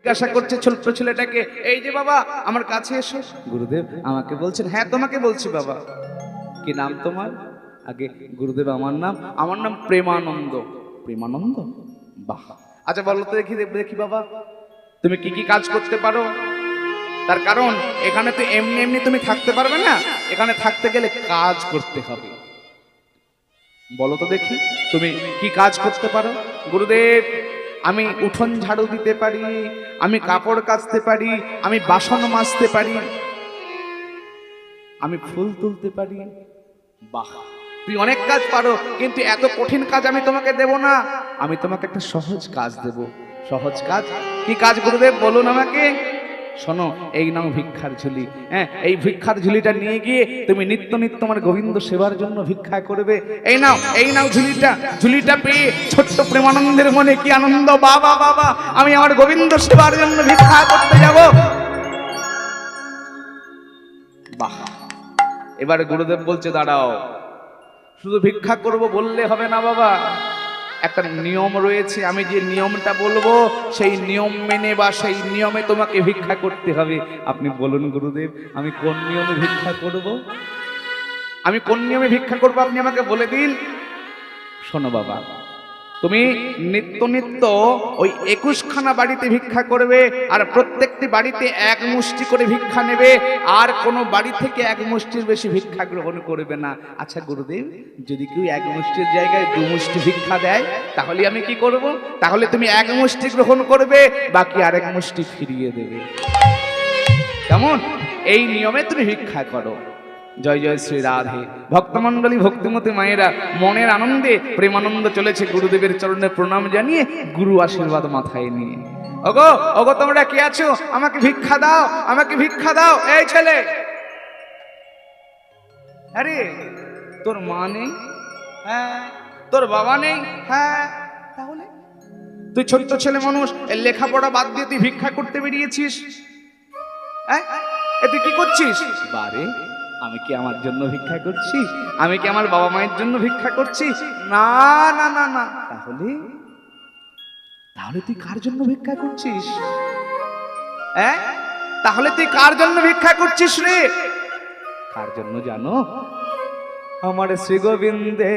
জিজ্ঞাসা করছে ছোট্ট ছেলেটাকে, এই যে বাবা আমার কাছে এসো। গুরুদেব আমাকে বলছেন? হ্যাঁ তোমাকে বলছি বাবা। কি নাম তোমার? আগে গুরুদেব আমার নাম প্রেমানন্দ। প্রেমানন্দ? বাহ, আচ্ছা বলো তো দেখি দেখি বাবা তুমি কি কি কাজ করতে পারো? তার কারণ এখানে তো এমনি এমনি তুমি থাকতে পারবে না, এখানে থাকতে গেলে কাজ করতে হবে। বলো তো দেখি তুমি কি কাজ করতে পারো? গুরুদেব আমি উঠোন ঝাড়ু দিতে পারি, আমি কাপড় কাচতে পারি, আমি বাসন মাজতে পারি, আমি ফুল তুলতে পারি। বাহ, তুই অনেক কাজ পারো, কিন্তু এত কঠিন কাজ আমি তোমাকে দেব না, আমি তোমাকে একটা সহজ কাজ দেব। সহজ কাজ? কি কাজ গুরুদেব বলুন আমাকে। শোনো, এই নাও ভিক্ষার ঝুলি। হ্যাঁ, এই ভিক্ষার ঝুলিটা নিয়ে গিয়ে তুমি নিত্য নিত্য আমার গোবিন্দ সেবার জন্য ভিক্ষা করবে। এই নাও ঝুলিটা। ঝুলিটা পেয়ে ছোট্ট প্রেমানন্দের মনে কি আনন্দ! বাবা বাবা, আমি আমার গোবিন্দ সেবার জন্য ভিক্ষা করতে যাব। বাহ, এবারে গুরুদেব বলছে দাঁড়াও, শুধু ভিক্ষা করব বললে হবে না বাবা, একটা নিয়ম রয়েছে, আমি যে নিয়মটা বলবো সেই নিয়ম মেনে বা সেই নিয়মে তোমাকে ভিক্ষা করতে হবে। আপনি বলুন গুরুদেব আমি কোন নিয়মে ভিক্ষা করব? আমি কোন নিয়মে ভিক্ষা করব আপনি আমাকে বলে দিন। শোনো বাবা, তুমি নিত্য নিত্য ওই 21খানা বাড়িতে ভিক্ষা করবে, আর প্রত্যেকটি বাড়িতে এক মুষ্টি করে ভিক্ষা নেবে, আর কোনো বাড়ি থেকে এক মুষ্টির বেশি ভিক্ষা গ্রহণ করবে না। আচ্ছা গুরুদেব, যদি কেউ এক মুষ্টির জায়গায় 2 মুষ্টি ভিক্ষা দেয় তাহলে আমি কি করব? তাহলে তুমি এক মুষ্টি গ্রহণ করবে, বাকি আরেক মুষ্টি ফিরিয়ে দেবে। কেমন? এই নিয়মে তুমি ভিক্ষা করো। জয় জয় শ্রী রাধে। ভক্তমণ্ডলী, ভক্তিমতী মায়েরা, মনের আনন্দে প্রেমানন্দ চলেছে গুরুদেবের চরণে প্রণাম জানিয়ে, গুরু আশীর্বাদ মাথায় নিয়ে। ওগো ওগো তোমরা কে আছো? আমাকে ভিক্ষা দাও, আমাকে ভিক্ষা দাও। এই ছেলে, আরে তোর মা নেই? হ্যাঁ। তোর বাবা নেই? হ্যাঁ। তাহলে তুই ছোট্ট ছেলে মানুষ, লেখাপড়া বাদ দিয়ে তুই ভিক্ষা করতে বেরিয়েছিস? হ্যাঁ, তুই কি করছিস? বারে, আমি কি আমার জন্য ভিক্ষা করছি? আমি কি আমার বাবা মায়ের জন্য ভিক্ষা করছি? না না না না। তাহলে তাহলে তুই কার জন্য ভিক্ষা করছিস? হ্যাঁ, তাহলে তুই কার জন্য ভিক্ষা করছিস রে? কার জন্য জানো? আমার শ্রী গোবিন্দে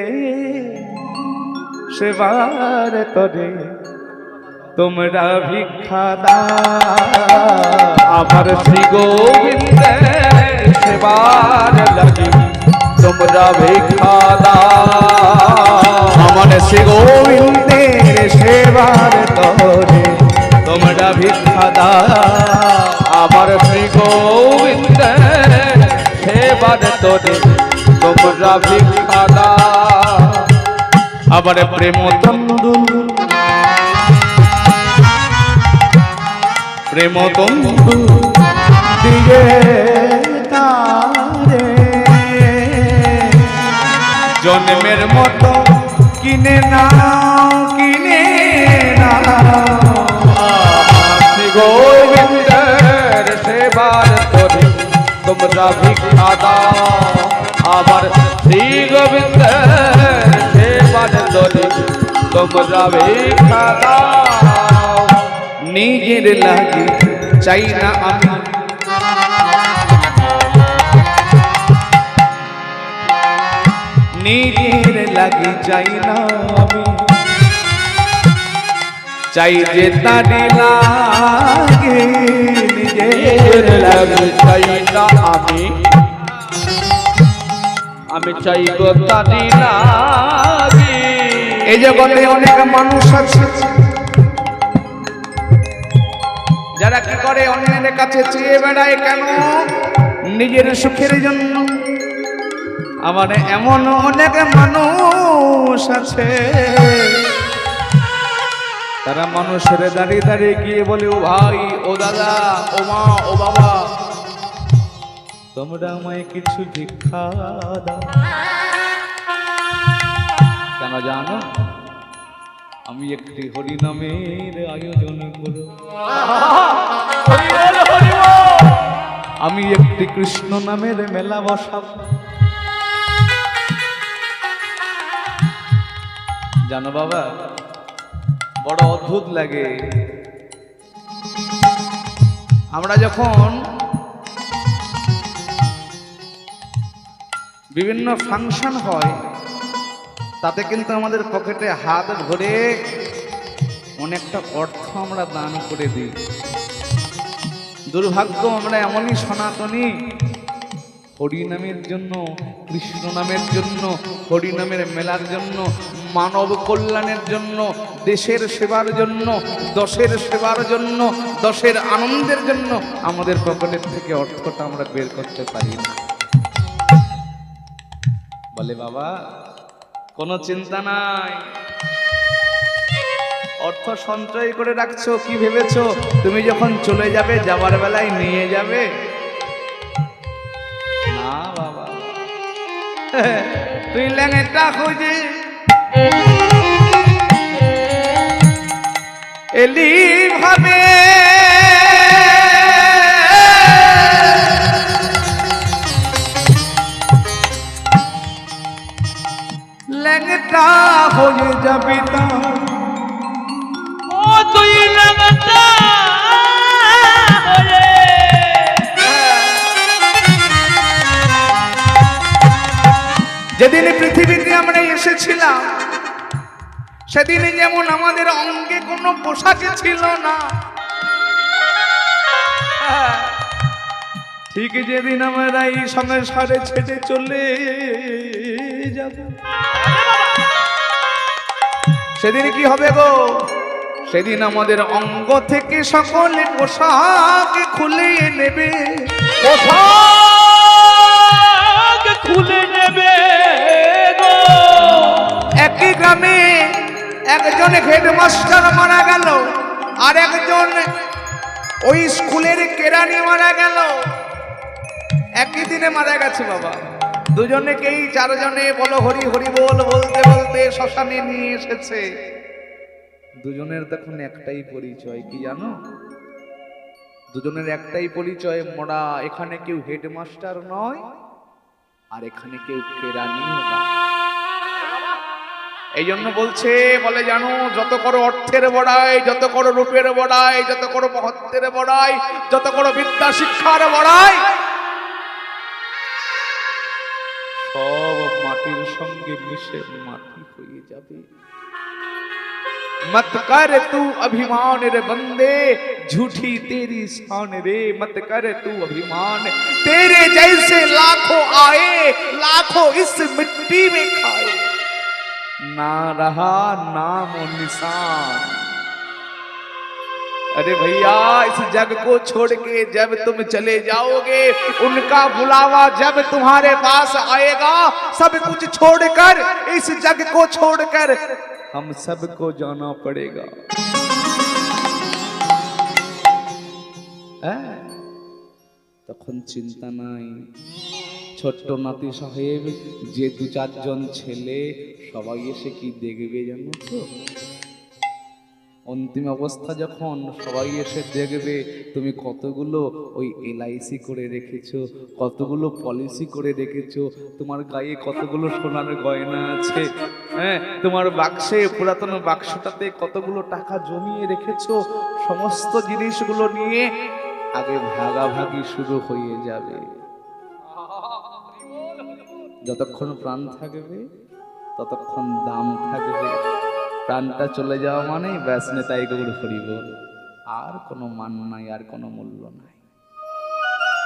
সেবার করে তোমরা ভিক্ষা দাও। আমার শ্রী গোবিন্দে সেবার লাগি তোমরা ভিক্ষা দাও। আমার শ্রী গোবিন্দের সেবার করে তোমরা ভিক্ষা দাও। আমার শ্রী গোবিন্দের সেবার করে তোমরা ভিক্ষা দাও। আবার প্রেম তন্দু প্রেম তন্দু দিয়ে তারে জন্মের মতো কিনে নাও, কিনে নাও। শ্রী গোবিন্দের সেবার করে তোমরা ভিক্ষা দাও। আবার শ্রী গোবিন্দের সেবার করে তোমরা ভিক্ষা দাও। নিজের লাগে চাই না আমি, নিজের লাগে চাই না আমি, চাই যে তারি লাগে। নিজের লাগে চাই না আমি, আমি চাই গো তারি লাগে। এই জগতে অনেক মানুষ আছে যারা কি করে, অন্যের কাছে চেয়ে বেড়ায়। কেন? নিজের সুখের জন্য। আমার এমন অনেক মানুষ আছে তারা মানুষের দাঁড়িয়ে দাঁড়িয়ে গিয়ে বলে, ও ভাই, ও দাদা, ও মা, ও বাবা, তোমরা আমায় কিছু ভিক্ষা দাও। কেন জানো? আমি একটি হরিনামের আয়োজন করব, আমি একটি কৃষ্ণ নামের মেলা বসাবো। জানো বাবা, বড় অদ্ভুত লাগে। আমরা যখন বিভিন্ন ফাংশন হয় তাতে কিন্তু আমাদের পকেটে হাত ভরে অনেকটা অর্থ আমরা দান করে দিই। দুর্ভাগ্য আমরা এমনই সনাতনী, হরিনামের জন্য, কৃষ্ণ নামের জন্য, হরিনামের মেলার জন্য, মানব কল্যাণের জন্য, দেশের সেবার জন্য, দশের সেবার জন্য, দশের আনন্দের জন্য আমাদের পকেটের থেকে অর্থটা আমরা বের করতে পারি না। বলে বাবা কোনো চিন্তা নাই, অর্থ সঞ্চয় করে রাখছো, কি ভেবেছো তুমি যখন চলে যাবে যাবার বেলায় নিয়ে যাবে? না বাবা, তুই ল্যাংটা খুঁজে এলি ভাবে, ল্যাংটা হয়ে যাবি তা তুই ল্যাংটা হয়ে যেদিন পৃথিবীতে আমরা এসেছিলাম সেদিন যেমন আমাদের অঙ্গে কোনো পোশাক ছিল না, ঠিক যেদিন আমরা এই সংসারে ছেড়ে চলে যাব সেদিন কি হবে গো? সেদিন আমাদের অঙ্গ থেকে সকলে পোশাক খুলে নেবে, পোশাক খুলে নেবে গো। একই গ্রামে একজন হেডমাস্টার মারা গেল, আর একজন ওই স্কুলের কেরানি মারা গেল, একই দিনে মারা গেছে বাবা। দুজনেকেই চারজনে বলো হরি হরি বল বলতে বলতে শ্মশানে নিয়ে এসেছে। দুজনের তখন একটাই পরিচয়, কি জানো? দুজনের একটাই পরিচয়, মোরা এখানে কেউ হেডমাস্টার নয় আর এখানে কেউ কেরানিও নয়। এই জন্য বলছে, বলে জানো যত করো অর্থের বড়াই, যত করো রূপের বড়াই, যত করো মহত্বের বড়াই, যত করো বিদ্যা শিক্ষার বড়াই, সব মাটির সঙ্গে মিশে মাটি হয়ে যাবে। मत कर तू अभिमान रे बंदे, झूठी तेरी शान रे, मत कर तू अभिमान, तेरे जैसे लाखों आए, लाखों इस मिट्टी में खाए, ना रहा नाम निशान। अरे भैया इस जग को छोड़ के जब तुम चले जाओगे, उनका बुलावा जब तुम्हारे पास आएगा, सब कुछ छोड़कर, इस जग को छोड़कर हम सबको जाना पड़ेगा। তখন চিন্তা নাই, ছোট্ট নাতি সাহেব যে দু চারজন ছেলে সবাই এসে কি দেখবে জানো তো? অন্তিম অবস্থা যখন সবাই এসে দেখবে তুমি কতগুলো ওই এলআইসি করে রেখেছো, কতগুলো পলিসি করে রেখেছো, তোমার গায়ে কতগুলো সোনার গয়না আছে, হ্যাঁ তোমার বাক্সে পুরাতন বাক্সটাতে কতগুলো টাকা জমিয়ে রেখেছো, সমস্ত জিনিসগুলো নিয়ে আগে ভাগাভাগি শুরু হয়ে যাবে। যতক্ষণ প্রাণ থাকবে ততক্ষণ দাম থাকবে, প্রাণটা চলে যাওয়া মানে ব্যাস নেতাই গৌর হরি বল, আর কোনো মান নাই, আর কোনো মূল্য নাই।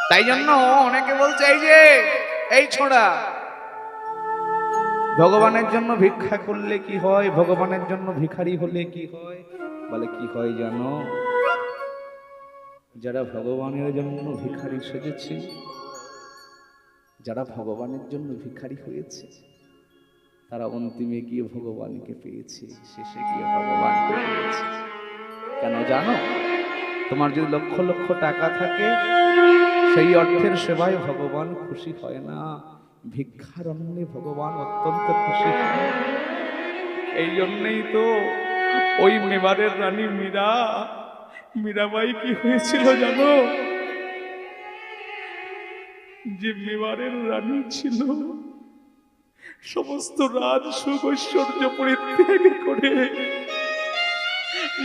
তাই জন্য অনেকে বলছে এই যে এই ছোড়া ভগবানের জন্য ভিক্ষা করলে কি হয়, ভগবানের জন্য ভিখারি হলে কি হয়? বলে কি হয় জানো? যারা ভগবানের জন্য ভিখারি সেজেছে, যারা ভগবানের জন্য ভিখারি হয়েছে, তারা অন্তিমে গিয়ে ভগবানকে পেয়েছে, শেষে গিয়ে ভগবানকে পেয়েছে। কেন জানো? তোমার যদি লক্ষ লক্ষ টাকা থাকে, সেই অর্থের সেবায় ভগবান খুশি হয় না, ভিক্ষার অন্নে ভগবান অত্যন্ত খুশি হয়। এই জন্যই তো ওই মেবারের রানী মীরাবাই কি হয়েছিল জানো? যে মেবারের রানী ছিল, সমস্ত রাজ সুখ ঐশ্বর্য পরিত্যাগ করে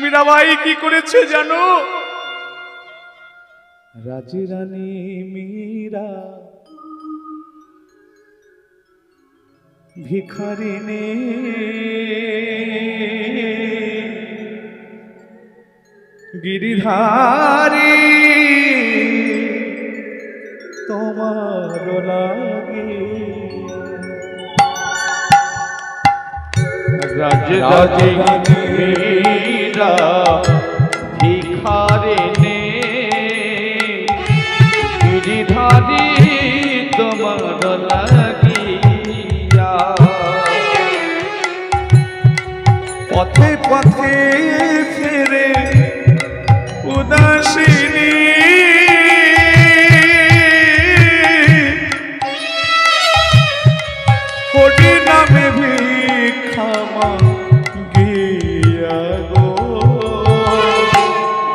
মীরাবাই কি করেছে জানো? রাজরানী মীরা ভিখারিনী গিরিধারী তোমার লাগে রাজরানী মীরা ভিখারিনী গিরিধারী তোমার লাগিয়া পথে পথে ফেরে উদাসিনী হরি নামে ভিক্ষামা গিয়া গো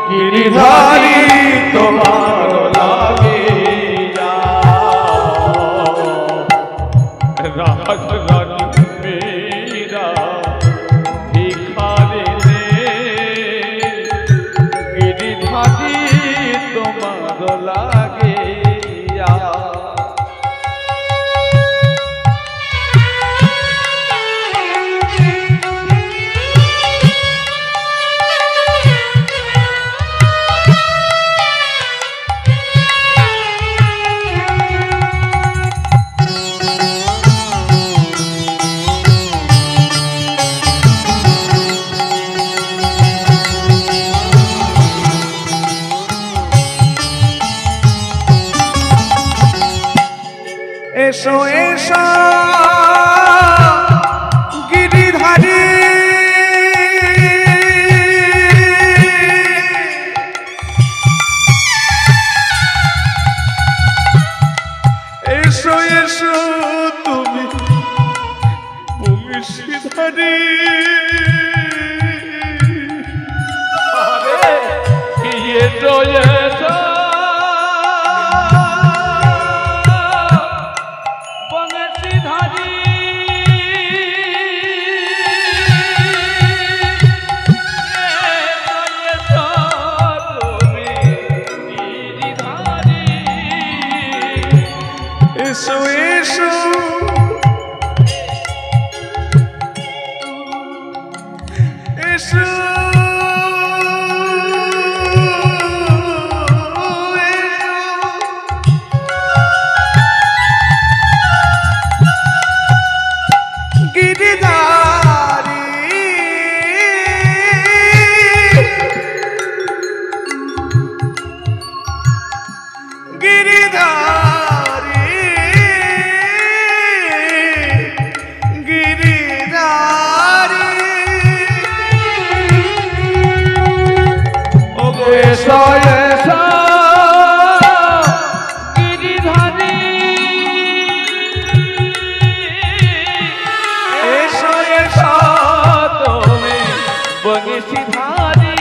গিরিধারী তোমার লাগিয়া রাজরানী মীরা ভিখারিনী গিরিধারী তোমার লাগিয়া এসো এসো গিরিধারী এসো এসো তুমি বংশীধারী এসো এসো বংশীধারী এসো তুমি গিরিধারী এসো এসো এসো গিরিধারী গিরিধারী গিরিধারী ওগো এসো এসো গিরিধারী এসো এসো তুমি বংশীধারী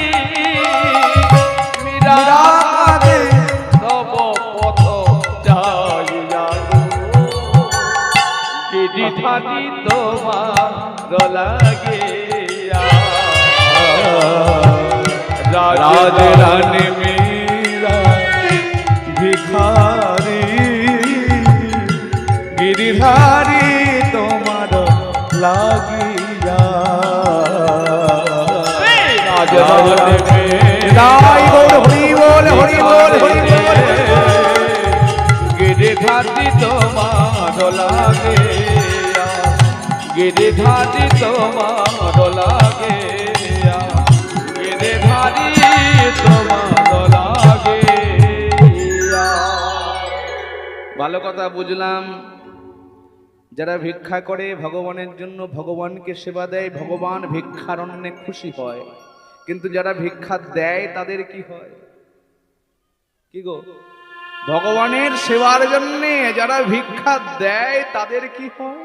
মীরা রাধে তব পথ যাইয়া গিরিধারী তোমার লাগিয়া রাজরানী মীরা ভিখারি গিরিধারী তোমার লাগিয়া রাজরানী জয় গৌর হরি বল হরি বল হরি বল গিরিধারী তোমার লাগিয়া গিরিধারী তোমার লাগিয়া গিরিধারী তোমার লাগিয়া। ভালো কথা বুঝলাম। যারা ভিক্ষা করে ভগবানের জন্য, ভগবানকে সেবা দেয়, ভগবান ভিক্ষারণ্যে খুশি হয়। কিন্তু যারা ভিক্ষা দেয় তাদের কি হয়? কি গো, ভগবানের সেবার জন্য যারা ভিক্ষা দেয় তাদের কি হয়?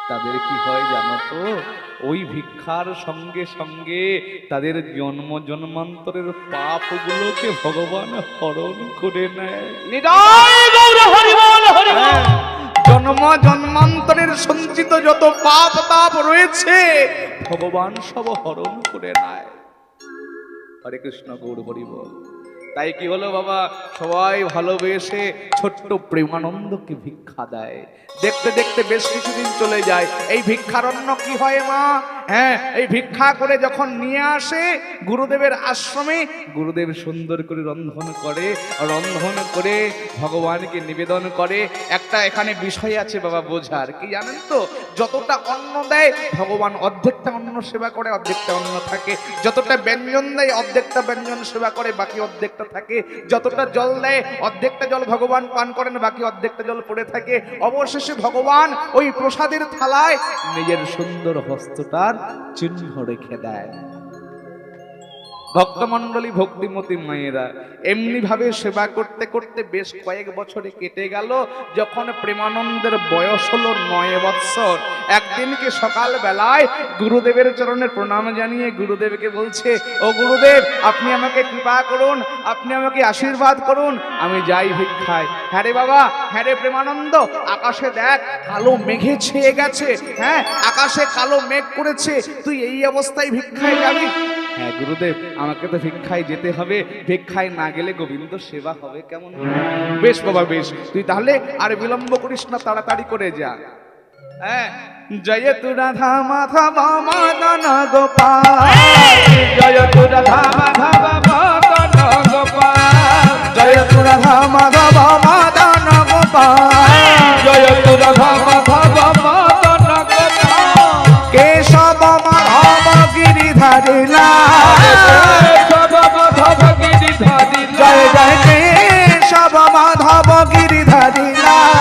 তাদের কি হয় জানো তো? ওই ভিক্ষার সঙ্গে সঙ্গে তাদের জন্ম জন্মান্তরের পাপগুলোকে ভগবান হরণ করে নেয়। নিতাই গৌর হরি বল হরি বল। জন্ম জন্মান্তরের সঞ্চিত যত পাপ তাপ রয়েছে ভগবান সব হরণ করে নেয়। হরে কৃষ্ণ গৌর হরি বল। তাই কি হলো বাবা, সবাই ভালোবেসে ছোট্ট প্রেমানন্দকে ভিক্ষা দেয়। দেখতে দেখতে বেশ কিছুদিন চলে যায়। এই ভিক্ষারণ্য কি হয় মা, হ্যাঁ এই ভিক্ষা করে যখন নিয়ে আসে গুরুদেবের আশ্রমে, গুরুদেব সুন্দর করে রন্ধন করে, রন্ধন করে ভগবানকে নিবেদন করে। একটা এখানে বিষয় আছে বাবা বোঝার, কি জানেন তো, যতটা অন্ন দেয় ভগবান অর্ধেকটা অন্ন সেবা করে, অর্ধেকটা অন্ন থাকে। যতটা ব্যঞ্জন দেয় অর্ধেকটা ব্যঞ্জন সেবা করে, বাকি অর্ধেকটা থাকে। যতটা জল দেয় অর্ধেকটা জল ভগবান পান করেন, বাকি অর্ধেকটা জল পড়ে থাকে। অবশেষে ভগবান ওই প্রসাদের থালায় নিজের সুন্দর হস্তটার চিহ্ন রেখে দেয়। ভক্তমণ্ডলী, ভক্তিমতী মায়েরা এমনি ভাবে সেবা করতে করতে বেশ কয়েক বছরে কেটে গেল। যখন প্রেমানন্দের বয়স হলো 9 বৎসর, একদিনকে সকাল বেলায় গুরুদেবের চরণে প্রণাম জানিয়ে গুরুদেবকে বলছে, ও গুরুদেব আপনি আমাকে কৃপা করুন, আপনি আমাকে আশীর্বাদ করুন, আমি যাই ভিক্ষায়। হ্যাঁ রে বাবা, হ্যাঁ রে প্রেমানন্দ, আকাশে দেখ কালো মেঘে ছেয়ে গেছে, হ্যাঁ আকাশে কালো মেঘ করেছে, তুই এই অবস্থায় ভিক্ষায় যাবি? হ্যাঁ গুরুদেব, আমাকে তো ভিক্ষায় যেতে হবে, ভিক্ষায় না গেলে গোবিন্দ সেবা হবে কেমন? বেশ বাবা বেশ, তুই তাহলে আর বিলম্ব করিস না, তাড়াতাড়ি করে যা। হ্যাঁ, জয় তু রাধা মাধব মদন গোপাল, জয় তু রাধা মাধব মদন গোপাল, জয় তু রাধা মাধব মদন গোপাল, জয় তু রাধা মাধব মদন গোপাল, কেশব মাধব গিরিধারী লাল, কেশব মাধব গিরিধারী লাল, জয় জয় কেশব মাধব গিরিধারী লাল,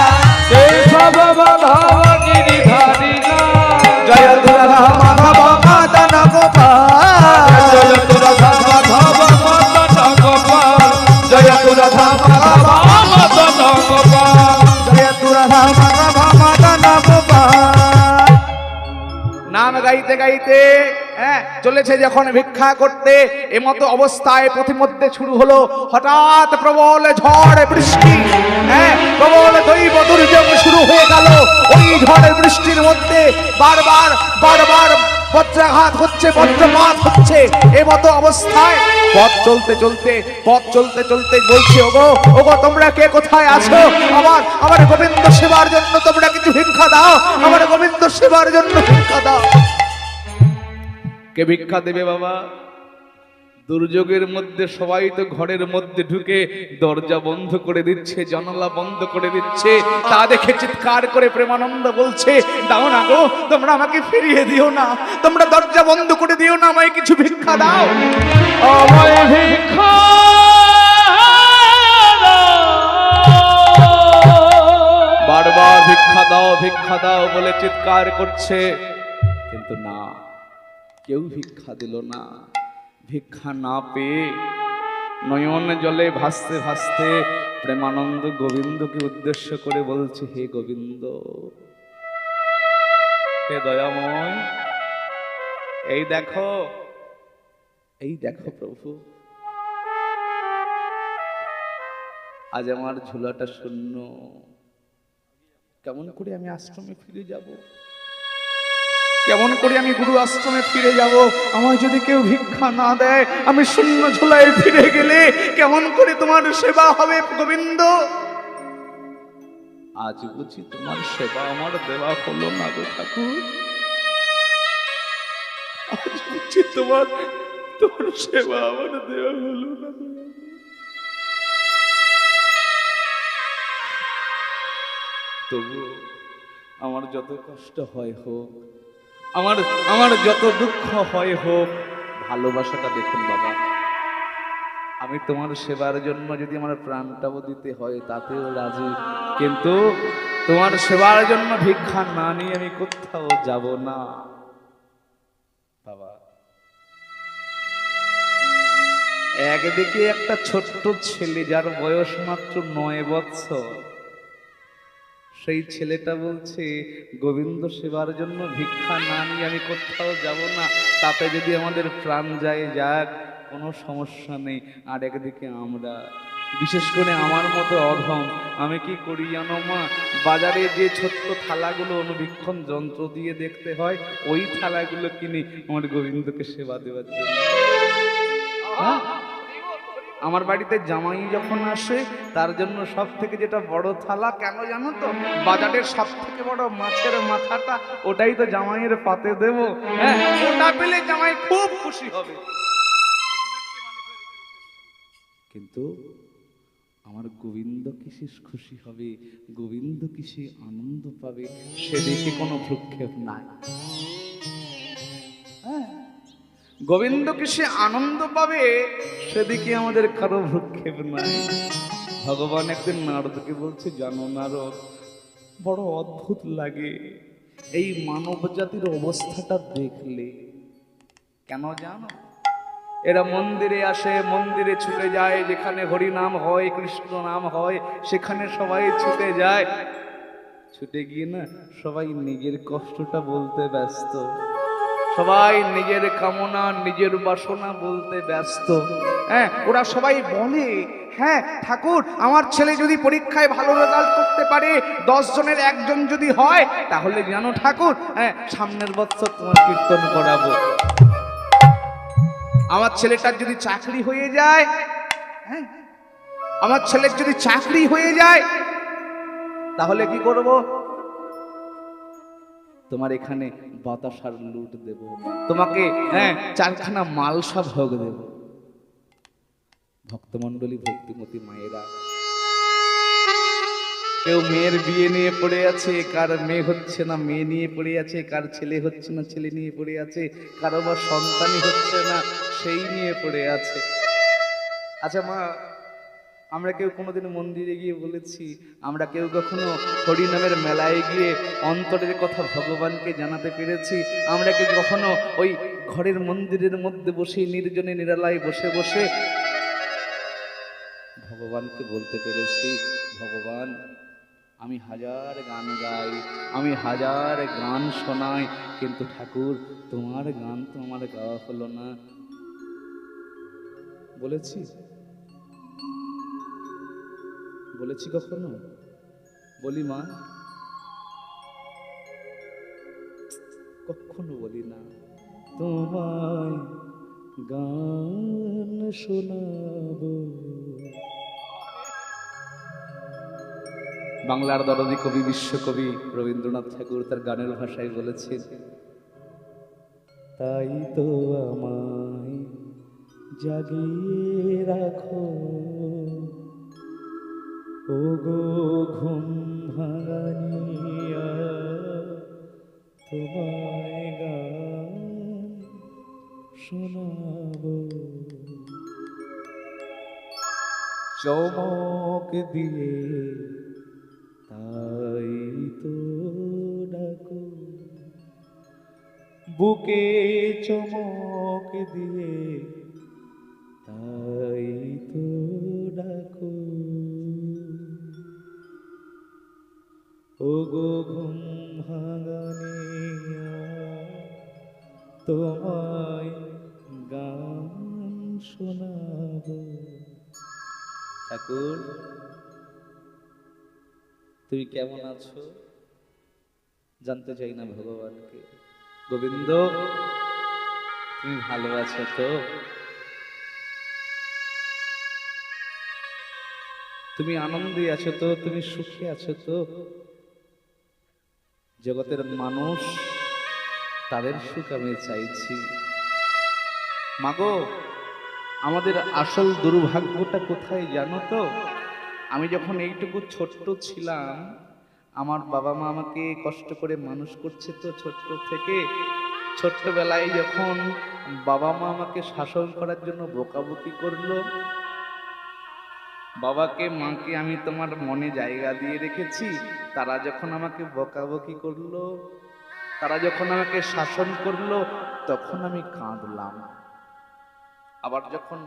কেশব মাধব গিরিধারী লাল, জয় তু রাধা মাধব মদন গোপাল, জয় তু রাধা মাধব মদন গোপাল, জয় তু রাধা মাধব মদন গোপাল। জয় তু রাধা মাধব মদন গোপাল। নাম গাইতে গাইতে চলেছে যখন ভিক্ষা করতে, এমতো অবস্থায় পথিমধ্যে শুরু হলো হঠাৎ প্রবল ঝড় বৃষ্টি, প্রবল দৈব দুর্যোগ শুরু হয়ে গেল। ওই ঝড় বৃষ্টির মধ্যে বারবার বারবার বজ্রাঘাত হচ্ছে, বজ্রপাত হচ্ছে। এমতো অবস্থায় পথ চলতে চলতে বলছে, ওগো ওগো তোমরা কে কোথায় আছো? আমার গোবিন্দ সেবার জন্য তোমরা কিছু ভিক্ষা দাও, আমার গোবিন্দ সেবার জন্য ভিক্ষা দাও। কে ভিক্ষা দেবে বাবা? দুর্যোগের মধ্যে সবাই তো ঘরের মধ্যে ঢুকে দরজা বন্ধ করে দিচ্ছে, জানালা বন্ধ করে দিচ্ছে। তা দেখে চিৎকার করে প্রেমানন্দ বলছে, দাও না গো, তোমরা আমাকে ফিরিয়ে দিও না, তোমরা দরজা বন্ধ করে দিও না, আমায় কিছু ভিক্ষা দাও, আমায় ভিক্ষা বারবার ভিক্ষা দাও বলে চিৎকার করছে, কিন্তু না, কেউ ভিক্ষা দিল না। ভিক্ষা না পেয়ে নয়ন জলে ভাসতে ভাসতে প্রেমানন্দ গোবিন্দকে উদ্দেশ্য করে বলছে, হে গোবিন্দ, হে দয়াময়, এই দেখো প্রভু, আজ আমার ঝোলাটা শূন্য, কেমন করে আমি আশ্রমে ফিরে যাব? কেমন করে আমি গুরু আশ্রমে ফিরে যাব? আমায় যদি কেউ ভিক্ষা না দেয়, আমি শূন্য ঝোলায় ফিরে গেলে কেমন করে তোমার সেবা হবে গোবিন্দ? আজ বুঝি তোমার সেবা আমার দেওয়া হলো না গো ঠাকুর, আজ বুঝি তোমার সেবা আমার দেওয়া হলো না। তবু আমার যত কষ্ট হয় হোক, আমার যত দুঃখ হয় হোক, ভালোবাসাটা দেখুন বাবা, আমি তোমার সেবার জন্য যদি আমার প্রাণটাও দিতে হয় তাতেও রাজি, কিন্তু তোমার সেবার জন্য ভিক্ষা না নিয়ে আমি কোথাও যাব না বাবা। একদিকে একটা ছোট্ট ছেলে, যার বয়স মাত্র 9 বৎসর, সেই ছেলেটা বলছে, গোবিন্দ সেবার জন্য ভিক্ষা না নিয়ে আমি কোথাও যাব না, তাতে যদি আমাদের প্রাণ যায় যাক, কোনো সমস্যা নেই। আর একদিকে আমরা, বিশেষ করে আমার মতো অধম, আমি কি করি জানো মা? বাজারে যে ছোট্ট থালাগুলো অনুবীক্ষণ যন্ত্র দিয়ে দেখতে হয়, ওই থালাগুলো কিনি আমার গোবিন্দকে সেবা দেওয়ার জন্য। আমার বাড়িতে জামাই যখন আসে তার জন্য সব থেকে যেটা বড় থালা, কেন জানো তো? বাজারের সব থেকে বড় মাছের মাথাটা, ওটাই তো জামাইয়ের পাতে দেব। হ্যাঁ, ওটা পেলে জামাই খুব খুশি হবে। কিন্তু আমার গোবিন্দ কিসে খুশি হবে, গোবিন্দ কিসে আনন্দ পাবে, সেদিকে কোনো ভ্রুক্ষেপ নাই। গোবিন্দ কিসে আনন্দ পাবে সেদিকে আমাদের কারো ভ্রুক্ষেপ নাই। ভগবান একদিন নারদকে বলছে, জানো নারদ, বড় অদ্ভুত লাগে এই মানব জাতির অবস্থাটা দেখলে। কেন জানো? এরা মন্দিরে আসে, মন্দিরে ছুটে যায়, যেখানে হরি নাম হয়, কৃষ্ণ নাম হয়, সেখানে সবাই ছুটে যায়। ছুটে গিয়ে না সবাই নিজের কষ্টটা বলতে ব্যস্ত, সবাই নিজের কামনা নিজের বাসনা বলতে ব্যস্ত। হ্যাঁ, ওরা সবাই বলে, হ্যাঁ ঠাকুর, আমার ছেলে যদি পরীক্ষায় ভালো রেজাল্ট করতে পারে, 10 জনের 1 জন যদি হয়, তাহলে জানো ঠাকুর, হ্যাঁ সামনের বছর তোমার কীর্তন করাবো। আমার ছেলেটার যদি চাকরি হয়ে যায়, হ্যাঁ আমার ছেলের যদি চাকরি হয়ে যায়, তাহলে কি করব? তোমার এখানে বাতাসার লুট দেব, তোমাকে 4খানা মালসা ভোগ দেব। ভক্তমণ্ডলী, ভক্তিমতী মায়েরা, কেউ মেয়ের বিয়ে নিয়ে পড়ে আছে, কার মেয়ে হচ্ছে না মেয়ে নিয়ে পড়ে আছে, কার ছেলে হচ্ছে না ছেলে নিয়ে পড়ে আছে, কারো বা সন্তানই হচ্ছে না সেই নিয়ে পড়ে আছে। আচ্ছা মা, আমরা কেউ কোনোদিন মন্দিরে গিয়ে বলেছি, আমরা কেউ কখনো হরি নামের মেলায় গিয়ে অন্তরের কথা ভগবানকে জানাতে পেরেছি? আমরা কি কখনো ওই ঘরের মন্দিরের মধ্যে বসে নির্জনে নিরালায় বসে বসে ভগবানকে বলতে পেরেছি, ভগবান আমি হাজার গান গাই, আমি হাজার গান শোনাই, কিন্তু ঠাকুর তোমার গান তো আমার গাওয়া হলো না? বলেছি? বলেছি কখনো? বলি মা? কখনো বলি না। তোমায় গান শোনাবো। বাংলার দরদি কবি, বিশ্বকবি রবীন্দ্রনাথ ঠাকুর তার গানের ভাষায় বলেছেন, তাই তো আমায় জাগিয়ে রাখো, ও গো ঘুম ভাঙানিয়া, তোমায় গান শোনাবো। চমক দিয়ে তাই তো ডাকো, বুকে চমক দিয়ে তাই তো ডাকো, ও গো ঘুম ভাঙানিয়া, তোমায় গান শোনাবো। ঠাকুর তুমি কেমন আছো জানতে চাই না ভগবানকে। গোবিন্দ তুমি ভালো আছো তো? তুমি আনন্দে আছো তো? তুমি সুখে আছো তো? জগতের মানুষ তাদের সুখ আমি চাইছি। মাগো, আমাদের আসল দুর্ভাগ্যটা কোথায় জানো তো? আমি যখন এইটুকু ছোট্ট ছিলাম, আমার বাবা মা আমাকে কষ্ট করে মানুষ করছে তো ছোট্ট থেকে। ছোট্টবেলায় যখন বাবা মা আমাকে শাসন করার জন্য বকাবকি করলো, বাবাকে মাকে আমি তোমার মনে জায়গা দিয়ে রেখেছি। তারা যখন আমাকে বকাবকি করলো, তারা যখন আমাকে শাসন করলো, তখন আমি কাঁদলাম। আবার যখন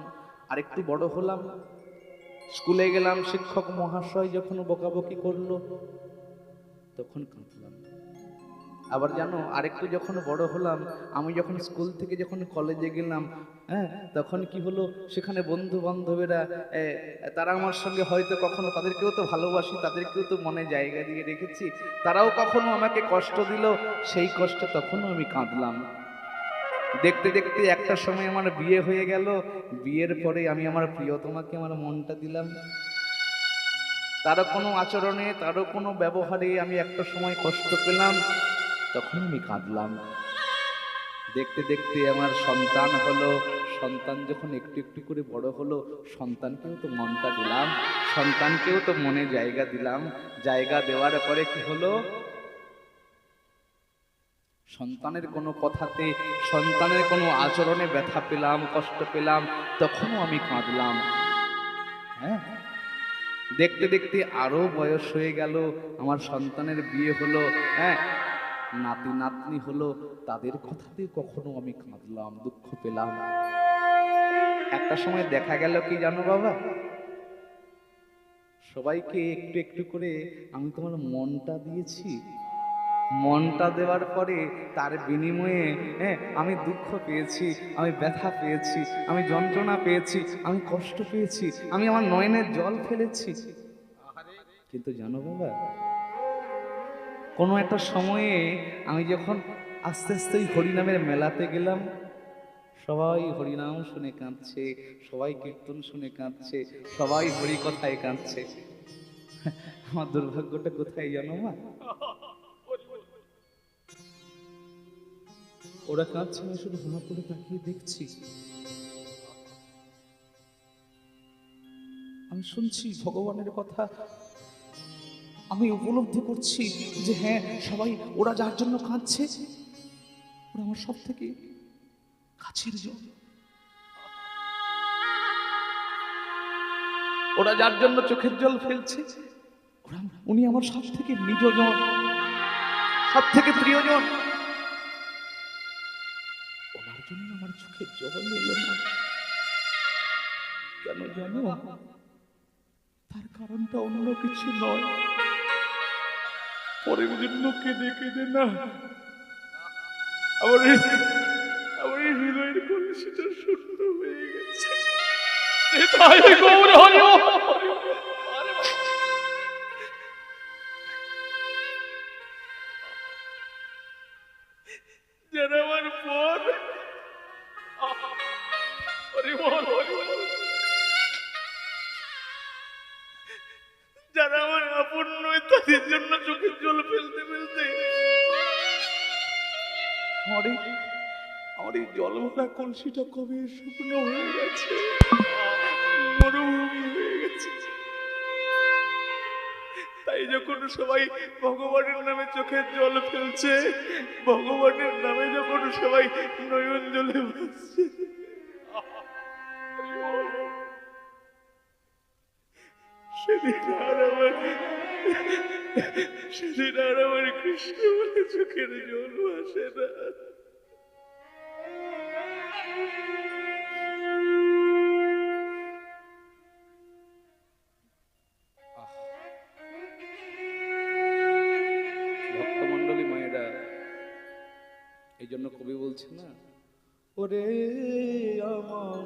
আরেকটু বড় হলাম, স্কুলে গেলাম, শিক্ষক মহাশয় যখন বকাবকি করলো, তখন কাঁদলাম। আবার জানো, আরেকটু যখন বড় হলাম, আমি যখন স্কুল থেকে যখন কলেজে গেলাম, তখন কি হলো, সেখানে বন্ধু বান্ধবেরা তারা আমার সঙ্গে হয়তো কখনো, তাদেরকেও তো ভালোবাসি, তাদেরকেও তো মনে জায়গা দিয়ে রেখেছি, তারাও কখনো আমাকে কষ্ট দিল, সেই কষ্টে তখনও আমি কাঁদলাম। দেখতে দেখতে একটা সময় আমার বিয়ে হয়ে গেল। বিয়ের পরে আমি আমার প্রিয়তমাকে আমার মনটা দিলাম। তারও কোনো আচরণে, তারও কোনো ব্যবহারে আমি একটা সময় কষ্ট পেলাম, তখন আমি কাঁদলাম। দেখতে দেখতে আমার সন্তান হলো। সন্তান যখন একটু একটু করে বড় হলো, সন্তানকেও তো মনটা দিলাম, সন্তানকেও তো মনে জায়গা দিলাম। জায়গা দেওয়ার পরে কি হলো, সন্তানের কোনো কথাতে, সন্তানের কোনো আচরণে ব্যথা পেলাম, কষ্ট পেলাম, তখনও আমি কাঁদলাম। হ্যাঁ, দেখতে দেখতে আরো বয়স হয়ে গেল, আমার সন্তানের বিয়ে হলো, হ্যাঁ, নাতি নাতনি হলো, তাদের কথাতে কখনো আমি কাঁদলাম, দুঃখ পেলাম। একটা সময় দেখা গেল কি জানো বাবা, সবাইকে একটু একটু করে আমি তোমার মনটা দিয়েছি। মনটা দেওয়ার পরে তার বিনিময়ে, হ্যাঁ, আমি দুঃখ পেয়েছি, আমি ব্যথা পেয়েছি, আমি যন্ত্রণা পেয়েছি, আমি কষ্ট পেয়েছি, আমি আমার নয়নের জল ফেলেছি। কিন্তু জানো বাবা, কোনো একটা সময়ে আমি যখন আস্তে আস্তে ওই হরিনামের মেলাতে গেলাম, সবাই হরিনাম শুনে কাঁদছে, সবাই কীর্তন শুনে কাঁদছে, সবাই হরি কথায় কাঁদছে। আমার দুর্ভাগ্যটা কোথায় জানো মা, ওরা কাঁদছে, আমি শুধু হাঁ করে তাকিয়ে দেখছি। আমি শুনছি ভগবানের কথা, আমি উপলব্ধি করছি যে হ্যাঁ, সবাই ওরা যার জন্য কাঁদছে, ওরা আমার সব থেকে কাছের জন। ওরা যার জন্য চোখের জল ফেলছে, ওরা, উনি আমার সব থেকে নিজজন, সব থেকে প্রিয়জন। ওনার জন্য আমার চোখের জল এলো না, কেন জানো? তার কারণটা অন্য কিছু নয়, পরের জন্য কেঁদে কেঁদে না আমার এই হৃদয়ের কলসিটা শূন্য হয়ে গেছে। যারা আমার পর, যারা আমার আপন নয়, তাদের জন্য চোখের জল ফেলতে ফেলতে আমার এই জল ভরা কলসিটা কবে শুকনো হয়ে গেছে, মরুভূমি হয়ে গেছে। তাই যখন সবাই ভগবানের নামে চোখের জল ফেলছে, ভগবানের নামে যখন সবাই নয়ন জলে ভাসছে, সেদিন আর আমার কৃষ্ণ বলে চোখের জল ভাসে না। ভক্তমন্ডলী মায়েরা, এই জন্য কবি বলছে না, ওরে আমার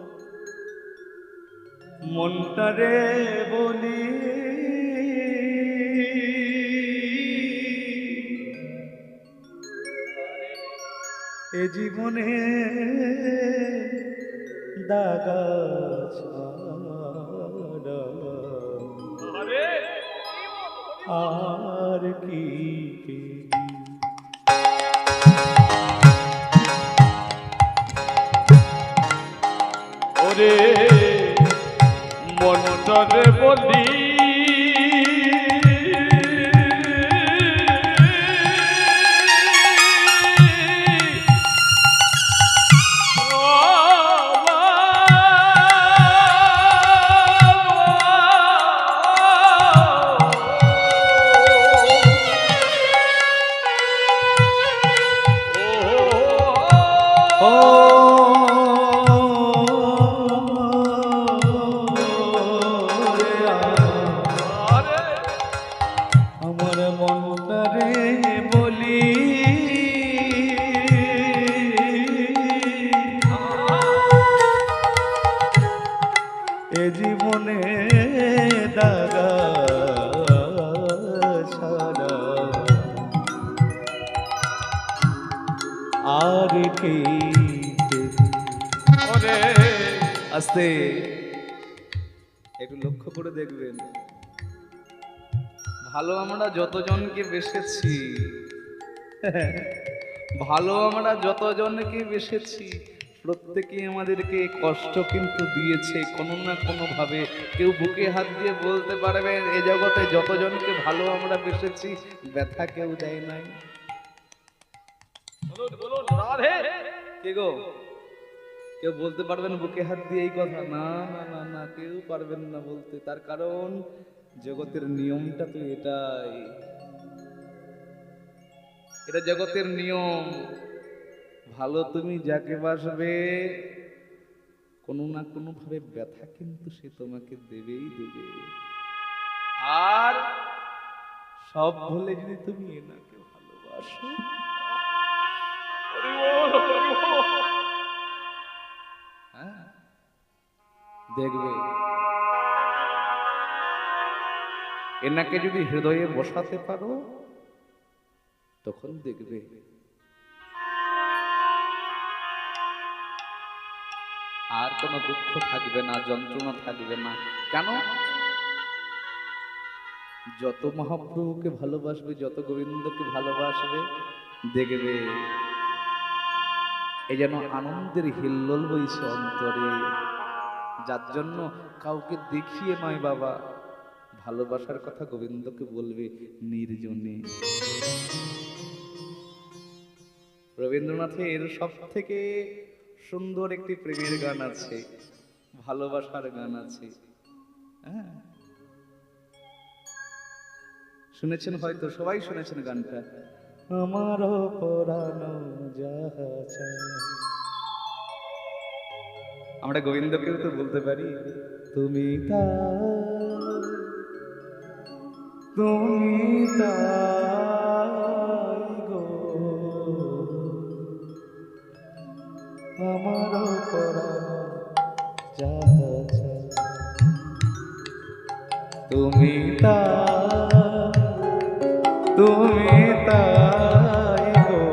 মনটা রে বলি, এ জীবনে দাগা ছাড়া আর কি ওরে মনটারে বলি, আমার মনটা রে বলি, এ জীবনে দাগা ছাড়া আর কি আস্তে একটু লক্ষ্য করে দেখবেন, ভালো আমরা যতজনকে বেসেছি, ভালো আমরা যতজনকে বেসেছি, প্রত্যেকেই আমাদেরকে কষ্ট কিন্তু দিয়েছে কোনো না কোনো ভাবে। কেউ বুকে হাত দিয়ে বলতে পারবে এ জগতে যতজনকে ভালো আমরা বেসেছি ব্যথা কেউ দেয় নাই? কে গো, কেউ বলতে পারবেন বুকে হাত দিয়ে এই কথা? না না না না, কেউ পারবেন না বলতে। তার কারণ জগতের নিয়মটা তো এটাই, এটা জগতের নিয়ম। ভালো তুমি যাকে বাসবে কোনো না কোনো ভাবে ব্যথা কিন্তু সে তোমাকে দেবেই দেবে। আর সব ভুলে যদি তুমি এনাকে ভালোবাসো, হ্যাঁ, দেখবে এনাকে যদি হৃদয়ে বসাতে পারো তখন দেখবে আর কোনো দুঃখ থাকবে না, যন্ত্রণা থাকবে না। কেন? যত মহাপ্রভুকে ভালোবাসবে, যত গোবিন্দকে ভালোবাসবে, দেখবে এই যেন আনন্দের হিল্লোল বইছে অন্তরে। যার জন্য কাউকে দেখিয়ে নয় বাবা, ভালোবাসার কথা গোবিন্দকে বলবে নির্জনে। রবীন্দ্রনাথের সব থেকে সুন্দর একটি প্রেমের গান আছে, ভালোবাসার গান আছে, হ্যাঁ, শুনেছেন হয়তো, সবাই শুনেছেন গানটা। আমার পরানো যাহা চায়। আমরা গোবিন্দকেও তো বলতে পারি তুমি তুমি তাই গো, আমার পরানো যাহা চায়। তুমি তুমি তাই গো,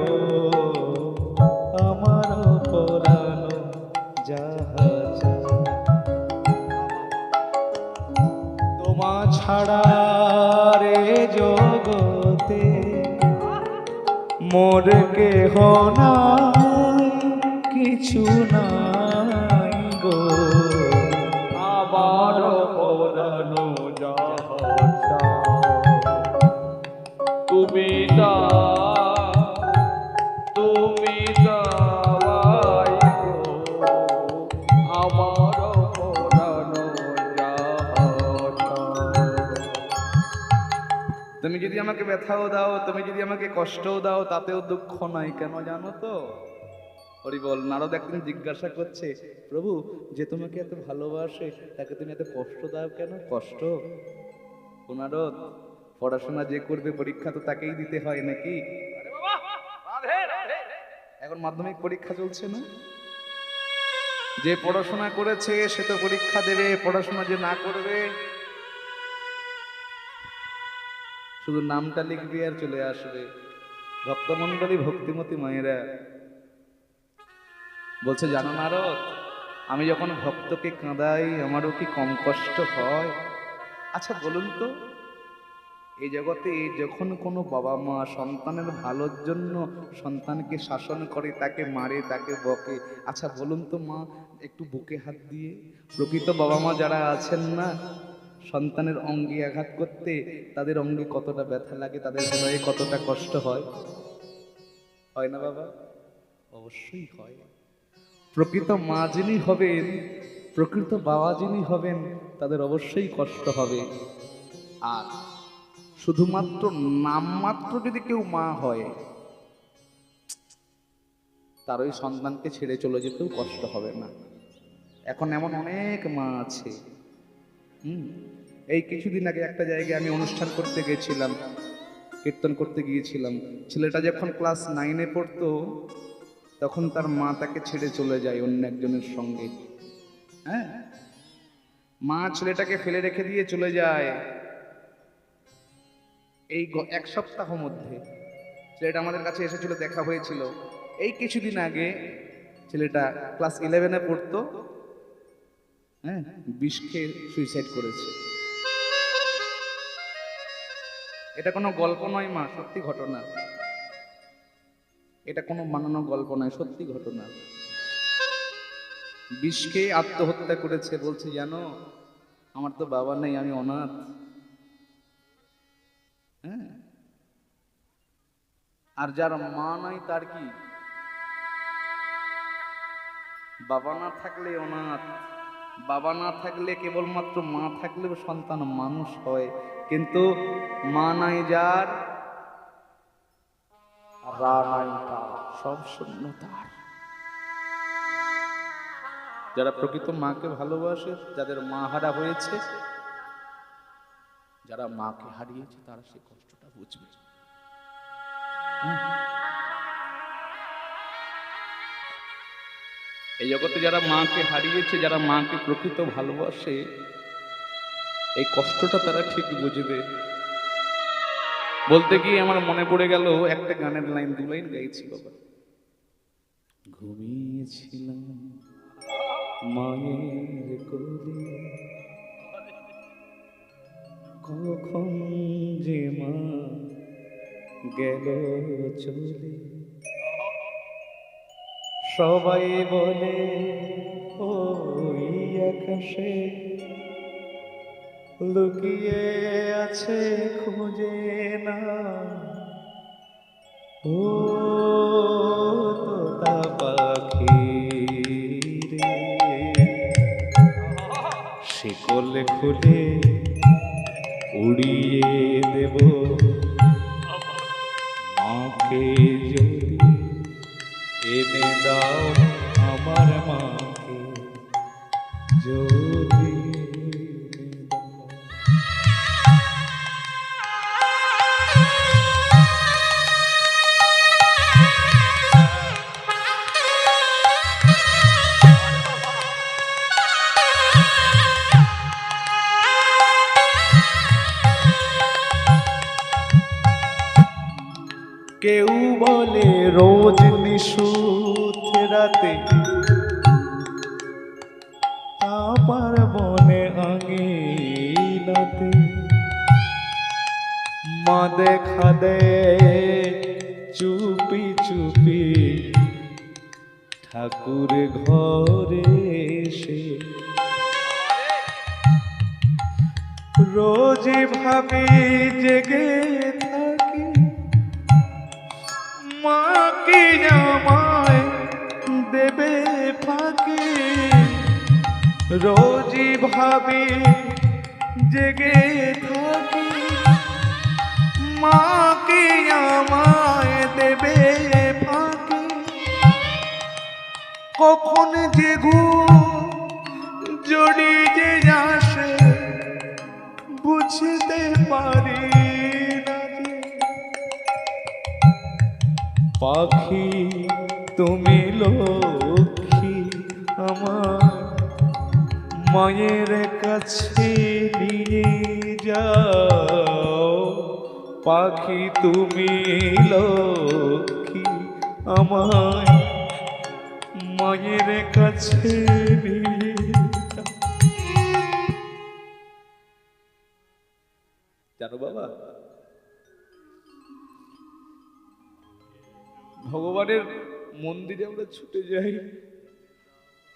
আমার পরানো যাহা চায়। তোমা ছাড়া রে জগতে মোর কেহ নাই, কিছু নাই গো, আমার পরানো যাহা চায়। তুমি তুমি দাওয়াই গো, আমার পরানো যাহা চায়। তুমি যদি আমাকে ব্যথাও দাও, তুমি যদি আমাকে কষ্টও দাও, তাতেও দুঃখ নাই। কেন জানো তো? হরি বল। নারদ একদিন জিজ্ঞাসা করছে, প্রভু যে তোমাকে এত ভালোবাসে তাকে তুমি এত কষ্ট দাও কেন? কষ্ট? ও নারদ, পড়াশোনা যে করবে পরীক্ষা তো তাকেই দিতে হয় নাকি? এখন মাধ্যমিক পরীক্ষা চলছে না? যে পড়াশোনা করেছে সে তো পরীক্ষা দেবে, পড়াশোনা যে না করবে শুধু নামটা লিখবি আর চলে আসবে। ভক্তমণ্ডলী, ভক্তিমতী মায়েরা বলছে, জানো নারদ, আমি যখন ভক্তকে কাঁদাই আমারও কি কম কষ্ট হয়? আচ্ছা বলুন তো, এই জগতে যখন কোনো বাবা মা সন্তানের ভালোর জন্য সন্তানকে শাসন করে, তাকে মারে, তাকে বকে, আচ্ছা বলুন তো মা, একটু বুকে হাত দিয়ে, প্রকৃত বাবা মা যারা আছেন না, সন্তানের অঙ্গে আঘাত করতে তাদের অঙ্গে কতটা ব্যথা লাগে, তাদের হৃদয়ে কতটা কষ্ট হয়? হয় না বাবা? অবশ্যই হয়। প্রকৃত মা যিনি হবেন, প্রকৃত বাবা যিনি হবেন, তাদের অবশ্যই কষ্ট হবে। আর শুধুমাত্র নামমাত্র যদি কেউ মা হয়, তার ওই সন্তানকে ছেড়ে চলে যেতেও কষ্ট হবে না। এখন এমন অনেক মা আছে। এই কিছুদিন আগে একটা জায়গায় আমি অনুষ্ঠান করতে গেছিলাম, কীর্তন করতে গিয়েছিলাম। ছেলেটা যখন ক্লাস 9-এ পড়তো তখন তার মা তাকে ছেড়ে চলে যায় অন্য একজনের সঙ্গে। হ্যাঁ, মা ছেলেটাকে ফেলে রেখে দিয়ে চলে যায়। এই এক সপ্তাহ মধ্যে ছেলেটা আমাদের কাছে এসেছিল, দেখা হয়েছিল। এই কিছুদিন আগে ছেলেটা ক্লাস 11-এ পড়তো, হ্যাঁ, বিষ খেয়ে সুইসাইড করেছে। এটা কোনো গল্প নয় মা, সত্যি ঘটনা। এটা কোনো বানানো গল্প নয়, সত্যি ঘটনা। বিষ খেয়ে আত্মহত্যা করেছে, বলছে জানো আমার তো বাবা নেই, আমি অনাথ। হ্যাঁ, আর যার মা নাই তার কি, বাবা না থাকলে অনাথ, বাবা না থাকলে কেবলমাত্র মা থাকলেও সন্তান মানুষ হয়, কিন্তু মা নাই যার, রা নাই তার, সব শূন্য তার। যারা প্রকৃত মাকে ভালোবাসে, যাদের মা হারা হয়েছে, যারা মাকে হারিয়েছে, তারা সেই কষ্টটা বুঝবে। এই জগতে যারা মাকে হারিয়েছে, যারা মাকে প্রকৃত ভালোবাসে, এই কষ্টটা তারা ঠিক বুঝবে। বলতে গিয়ে আমার মনে পড়ে গেল একটা গানের লাইন, দু লাইন গাইছি বাবা। ঘুমিয়েছিলাম মায়ের কোলে, কখন যে মা গেল চলে, সবাই বলে ওই আকাশে লুকিয়ে আছে, খুঁজে না ও তোতা পাখি রে, শিকল খুলে উড়িয়ে দেব মাকে, যদি এনে দাও আমার মাকে, যদি কেউ বলে রোজ নিশুত রাতে তাপার বনে আঙিনাতে মা দেখা দে চুপি চুপি ঠাকুর ঘরে এসে, রোজ ভাবি জেগে থাকি মা কি আমায় দেবে ফাঁকি, রোজই ভাবি জেগে থাকি মা কি আমায় দেবে ফাঁকি, কখন যে জড়িয়ে আসে বুঝতে পারি না যে, পাখি তুমি লক্ষ্মী আমার মায়ের কাছে নিয়ে যাও, পাখি তুমি লক্ষ্মী আমার মায়ের কাছে নিয়ে যাও। জানো বাবা, ভগবানের মন্দিরে আমরা ছুটে যাই,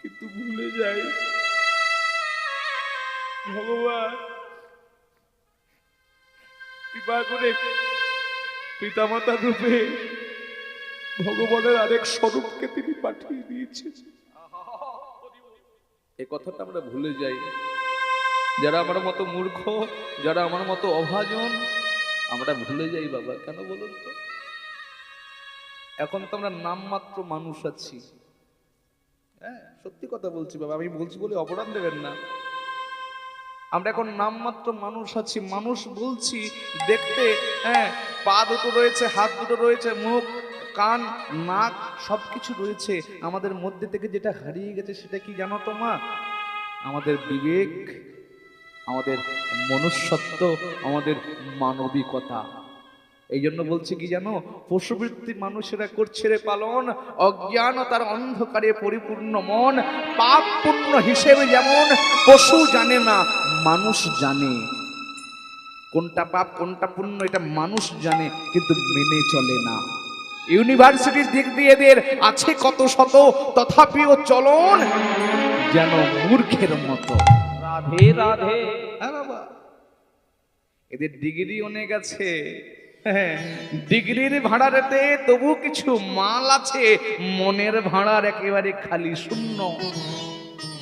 কিন্তু ভুলে যাই ভগবান কৃপা করে পিতামাতা রূপে ভগবানের আরেক স্বরূপকে তিনি পাঠিয়ে দিয়েছেন। এ কথাটা আমরা ভুলে যাই। যারা আমার মতো মূর্খ, যারা আমার মতো অভাজন, আমরা ভুলে যাই বাবা। কেন বলুন তো? এখন তো আমরা নামমাত্র মানুষ আছি। হ্যাঁ, সত্যি কথা বলছি বাবা, আমি বলছি বলে অপরাধ দেবেন না। আমরা এখন নামমাত্র মানুষ আছি, মানুষ বলছি দেখতে, হ্যাঁ, পা দুটো রয়েছে, হাত দুটো রয়েছে, মুখ, কান, নাক সবকিছু রয়েছে। আমাদের মধ্যে থেকে যেটা হারিয়ে গেছে সেটা কি জানো তো মা? আমাদের বিবেক, আমাদের মনুষ্যত্ব, আমাদের মানবিকতা। এই জন্য বলছে কি জানো, পশুবৃত্তি মানুষেরা করছে রে পালন, অজ্ঞানতার অন্ধকারে পরিপূর্ণ মন, পাপ পুণ্য হিসেবে যেমন পশু জানে না, মানুষ জানে। কোনটা পাপ কোনটা পুণ্য এটা মানুষ জানে, কিন্তু মেনে চলে না। ইউনিভার্সিটির দিক দিয়ে এদের আছে কত শত, তথাপিও চলন যেন মূর্খের মতো। রাধে রাধে। হ্যাঁ বাবা, এদের ডিগ্রি অনেক আছে, হ্যাঁ, ডিগ্রির ভাড়াতে তবু কিছু মাল আছে, মনের ভাড়ার একেবারে খালি শূন্য।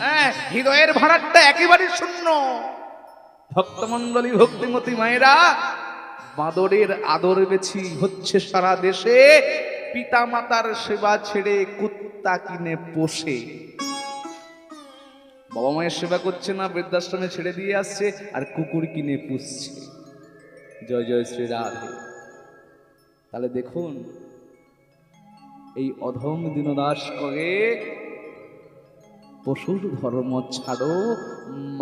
হ্যাঁ, হৃদয়ের ভাড়াটা একেবারে শূন্য। ভক্তমণ্ডলী, ভক্তিমতী মায়েরা, বাদরের আদর বেছি হচ্ছে সারা দেশে, পিতা মাতার সেবা ছেড়ে কুত্তা কিনে পোষে। বাবা মায়ের সেবা করছে না, বৃদ্ধাশ্রমে ছেড়ে দিয়ে আসছে, আর কুকুর কিনে পুষছে। জয় জয় শ্রী রাধে। তাহলে দেখুন, এই অধম দীনদাস কয়ে পশুর ধর্ম ছাড়ো,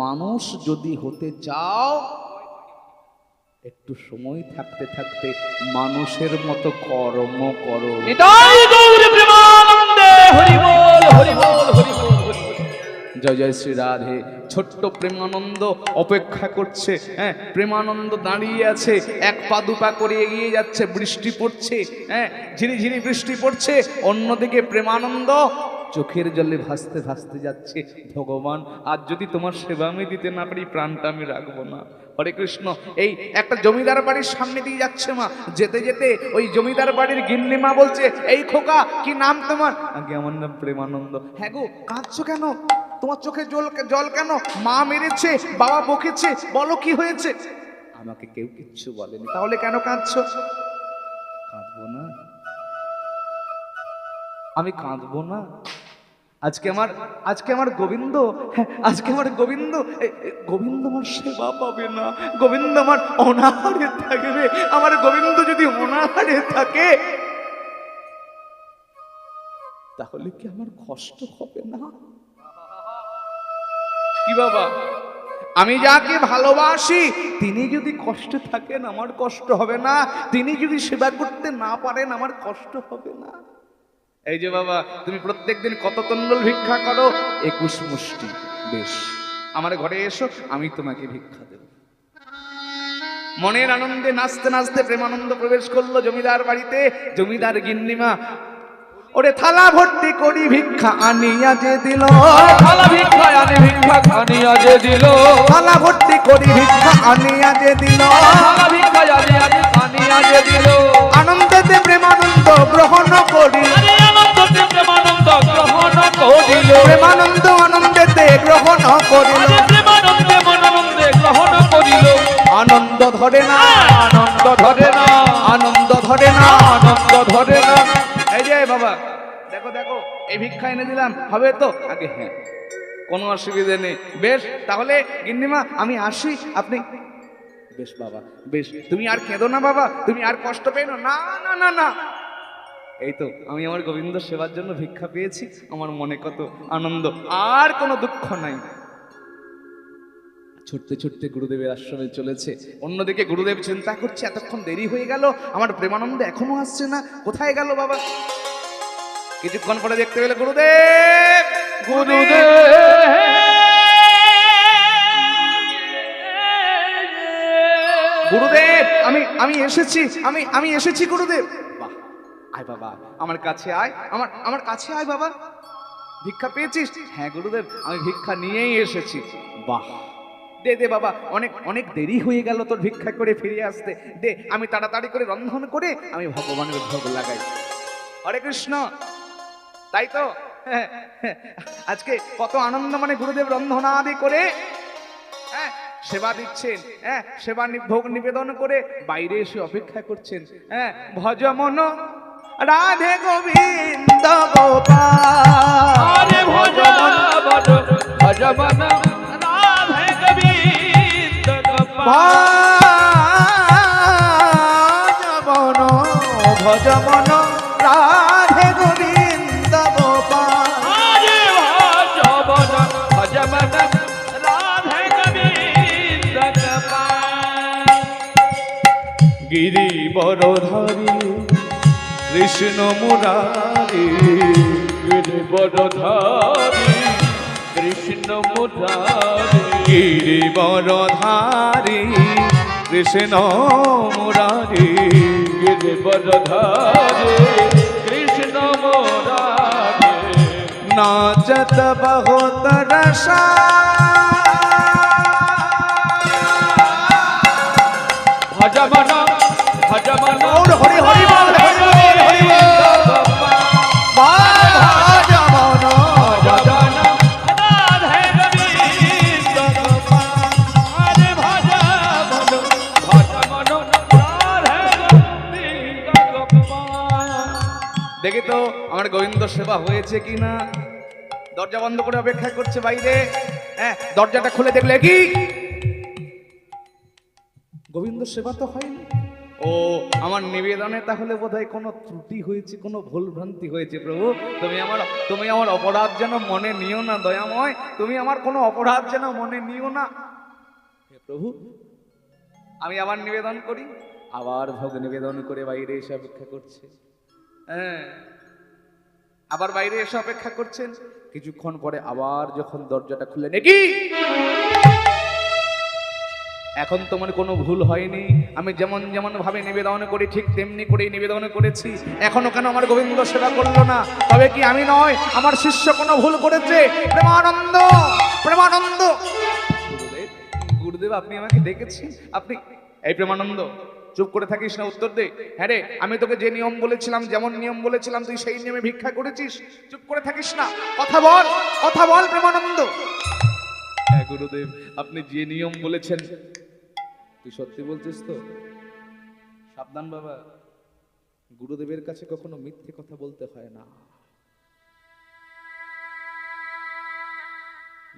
মানুষ যদি হতে চাও, একটু সময় থাকতে থাকতে মানুষের মতো কর্ম করো। নিতাই গৌর প্রেমানন্দে হরি বল হরি বল হরি বল হরি বল। জয় জয় শ্রী রাধে। ছোট্ট প্রেমানন্দ অপেক্ষা করছে, হ্যাঁ, প্রেমানন্দ দাঁড়িয়ে আছে, এক পা দুপা করে এগিয়ে যাচ্ছে, বৃষ্টি পড়ছে, হ্যাঁ, ঝিরিঝিরি বৃষ্টি পড়ছে, অন্যদিকে প্রেমানন্দ চোখের জলে ভাসতে ভাসতে যাচ্ছে। ভগবান, আজ যদি তোমার সেবা আমি দিতে না পারি, প্রাণটা আমি রাখবো না। হরে কৃষ্ণ। এই একটা জমিদার বাড়ির সামনে দিয়ে যাচ্ছে মা, যেতে যেতে ওই জমিদার বাড়ির গিন্নি মা বলছে, এই খোকা, কি নাম তোমার? আগে আমার নাম প্রেমানন্দ। হ্যাঁ গো, কাঁদছো কেন? তোমার চোখে জল কেন? মা মেরেছে, বাবা বকেছে, বলো কি হয়েছে? আমাকে কেউ কিচ্ছু বলেনি। তাহলে কেন কাঁদছো? কাঁদবো না, আমি কাঁদবো না। আজকে আমার গোবিন্দ, হ্যাঁ, আজকে আমার গোবিন্দ, গোবিন্দ আমার সেবা পাবে না, গোবিন্দ আমার অনাহারে থাকবে। আমার গোবিন্দ যদি অনাহারে থাকে, তাহলে কি আমার কষ্ট হবে না? কি বাবা, আমি যাকে ভালোবাসি তিনি যদি কষ্টে থাকেন, আমার কষ্ট হবে না? তিনি যদি সেবা করতে না পারেন, আমার কষ্ট হবে না? এই যে বাবা, তুমি প্রত্যেকদিন কত তন্ডল ভিক্ষা করো? 21 মুষ্টি। বেশ, আমার ঘরে এসো, আমি তোমাকে ভিক্ষা দেব। মনের আনন্দে নাচতে নাচতে প্রেমানন্দ প্রবেশ করলো জমিদার বাড়িতে। জমিদার গিন্নিমা, ওরে থালা ভর্তি করি ভিক্ষা আনিয়া যে দিল, থালা ভিক্ষা আনি ভিক্ষা আনিয়া যে দিল, থালা ভর্তি করি ভিক্ষা আনিয়া যে দিল, থালা ভিক্ষা আনিয়া যে দিল। আনন্দতে প্রেমানন্দ গ্রহণ করি, আনন্দতে প্রেমানন্দ গ্রহণ করিল, প্রেমানন্দ আনন্দেতে গ্রহণ করিল, প্রেমানন্দে মনানন্দে গ্রহণ করিল। আনন্দ ধরে না, আনন্দ ধরে না, আনন্দ ধরে না, আনন্দ ধরে না। এই যে বাবা, দেখো দেখো, এই ভিক্ষা এনে দিলাম, হবে তো? আগে হ্যাঁ, কোনো অসুবিধে নেই। বেশ, তাহলে গিন্নিমা আমি আসি, আপনি? বেশ বাবা, বেশ, তুমি আর কেঁদো না বাবা, তুমি আর কষ্ট পেও না। না না না না, এই তো আমি আমার গোবিন্দ সেবার জন্য ভিক্ষা পেয়েছি, আমার মনে কত আনন্দ, আর কোনো দুঃখ নাই। ছুটতে ছুটতে গুরুদেবের আশ্রমে চলেছে। অন্যদিকে গুরুদেব চিন্তা করছে, এতক্ষণ দেরি হয়ে গেল, আমার প্রেমানন্দ এখনো আসছে না, কোথায় গেল বাবা? কিছুক্ষণ পরে দেখতে পেলে গুরুদেব, গুরুদেব, গুরুদেব, আমি এসেছি, আমি এসেছি গুরুদেব। বাহ, আয় বাবা, আমার কাছে আয়, আমার কাছে আয় বাবা। ভিক্ষা পেয়েছিস? হ্যাঁ গুরুদেব, আমি ভিক্ষা নিয়েই এসেছি। বাহ, দে দে বাবা, অনেক দেরি হয়ে গেল তোর ভিক্ষা করে ফিরে আসতে, দে, আমি তাড়াতাড়ি করে রন্ধন করে আমি ভগবানের ভোগ লাগাই। হরে কৃষ্ণ। তাই তো, আজকে কত আনন্দ, মানে গুরুদেব রন্ধনাদি করে, হ্যাঁ, সেবা দিচ্ছেন, হ্যাঁ, সেবা ভোগ নিবেদন করে বাইরে এসে অপেক্ষা করছেন। হ্যাঁ, ভজ মন রাধে গোবিন্দ গোপাল, ভজ মন ভজ মন রাধে গোবিন্দ গোপাল, ভজ মন রাধে গোবিন্দ গোপাল, ভজ মন রাধে গোবিন্দ গোপাল। গিরিবরধারী কৃষ্ণ মুরারি, গিরিবরধারী কৃষ্ণ মুরারি, গিরিবরধারী কৃষ্ণ মুরারি, গিরিবরধারী কৃষ্ণ মুরারি, নাচত বহুত রসা ভজমন ভজমন হরি হরি বল, হরি বল, হরি বল। ভজমন ভজন রাধে গোবিন্দ গোপাল, ভজমন ভজমন রাধে গোবিন্দ গোপাল। দেখি তো আমার গোবিন্দ সেবা হয়েছে কিনা। দরজা বন্ধ করে অপেক্ষা করছে বাইরে। হ্যাঁ, দরজাটা খুলে দেখলে কি গোবিন্দ সেবা তো হয়নি। ও, আমার নিবেদনে তাহলে বোধহয় কোনো ত্রুটি হয়েছে, কোনো ভুল ভ্রান্তি হয়েছে। প্রভু, তুমি আমার অপরাধ যেন মনে নিও না দয়াময়, তুমি আমার কোনো অপরাধ যেন মনে নিও না। হে প্রভু, আমি আবার নিবেদন করি। আবার ভোগ নিবেদন করে বাইরে এসে অপেক্ষা করছে। হ্যাঁ, আবার বাইরে এসে অপেক্ষা করছেন। কিছুক্ষণ পরে আবার যখন দরজাটা খুলে নাকি এখন তোমার কোনো ভুল হয়নি, আমি যেমন যেমন ভাবে নিবেদন করি ঠিক তেমনি করেই নিবেদন করেছি। এখনো কেন আমার গোবিন্দ সেবা করলো না? তবে কি আমি নয়, আমার শিষ্য কোনো ভুল করেছে? প্রেমানন্দ, প্রেমানন্দ। গুরুদেব, গুরুদেব আপনি আমাকে ডেকেছেন? আপনি এই প্রেমানন্দ, চুপ করে থাকিস না, উত্তর দে। হ্যাঁ রে, আমি তোকে যে নিয়ম বলেছিলাম, যেমন নিয়ম বলেছিলাম, তুই সেই নিয়মে ভিক্ষা করেছিস? চুপ করে থাকিস না, কথা বল, কথা বল প্রেমানন্দ। হ্যাঁ গুরুদেব, আপনি যে নিয়ম বলেছেন। তুই সত্যি বলছিস তো? সাবধান বাবা, গুরুদেবের কাছে কখনো মিথ্যে কথা বলতে হয় না।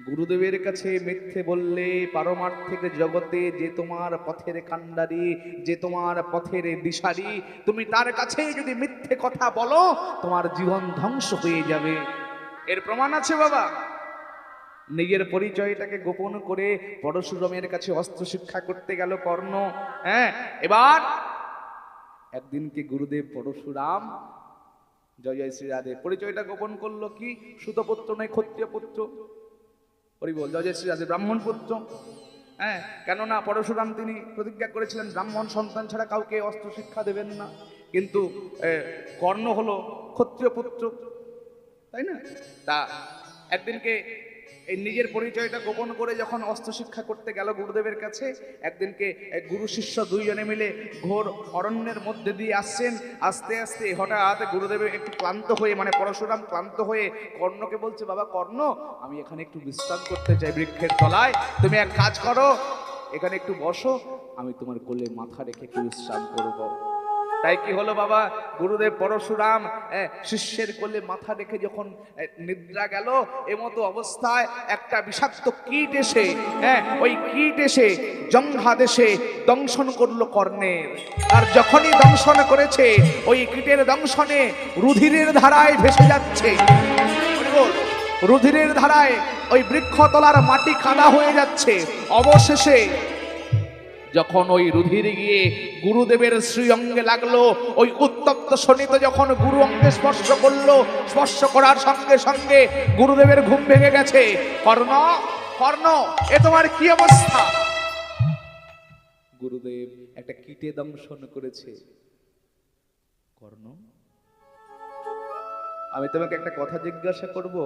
গুরুদেবের কাছে মিথ্যে বললে পারমার্থিক জগতে যে তোমার পথের কাণ্ডারি, যে তোমার পথের দিশারি, তুমি তার কাছে যদি মিথ্যে কথা বলো তোমার জীবন ধ্বংস হয়ে যাবে। এর প্রমাণ আছে বাবা। নিজের পরিচয়টাকে গোপন করে পরশুরামের কাছে অস্ত্র শিক্ষা করতে গেল কর্ণ। হ্যাঁ, এবার একদিনকে গুরুদেব পরশুরাম, জয় জয় শ্রী রাধে, পরিচয়টা গোপন করলো। কি সুতপুত্র নয়, ক্ষত্রিয় পুত্র। হরি বল, জয় জয় শ্রী রাধে, ব্রাহ্মণ পুত্র। হ্যাঁ, কেননা পরশুরাম তিনি প্রতিজ্ঞা করেছিলেন ব্রাহ্মণ সন্তান ছাড়া কাউকে অস্ত্র শিক্ষা দেবেন না। কিন্তু কর্ণ হলো ক্ষত্রিয় পুত্র, তাই না? তা একদিনকে এই নিজের পরিচয়টা গোপন করে যখন অস্ত্র শিক্ষা করতে গেল গুরুদেবের কাছে, একদিনকে গুরু শিষ্য দুইজনে মিলে ঘোর অরণ্যের মধ্যে দিয়ে আসছেন। আস্তে আস্তে হঠাৎ গুরুদেব একটু ক্লান্ত হয়ে, মানে পরশুরাম ক্লান্ত হয়ে কর্ণকে বলছে, বাবা কর্ণ, আমি এখানে একটু বিশ্রাম করতে চাই বৃক্ষের তলায়, তুমি এক কাজ করো, এখানে একটু বসো, আমি তোমার কোলে মাথা রেখে একটু বিশ্রাম করবো। তাই কি হলো বাবা, গুরুদেব পরশুরাম শিষ্যের কোলে মাথা রেখে যখন নিদ্রা গেল, এমতো অবস্থায় একটা বিষাক্ত কীট এসে, ওই কীট এসে জঙ্ঘা দেশে দংশন করলো কর্ণের। আর যখনই দংশন করেছে, ওই কীটের দংশনে রুধিরের ধারায় ভেসে যাচ্ছে, রুধিরের ধারায় ওই বৃক্ষতলার মাটি কাদা হয়ে যাচ্ছে। অবশেষে যখন ওই রুধির গিয়ে গুরুদেবের শ্রীঅঙ্গে লাগলো, ওই উত্তপ্ত শোণিত যখন গুরু অঙ্গে স্পর্শ করলো, স্পর্শ করার সঙ্গে সঙ্গে গুরুদেবের ঘুম ভেঙে গেছে। কর্ণ, কর্ণ, এ তোমার কি অবস্থা? গুরুদেব একটা কীটে দংশন করেছে। কর্ণ, আমি তোমাকে একটা কথা জিজ্ঞাসা করব।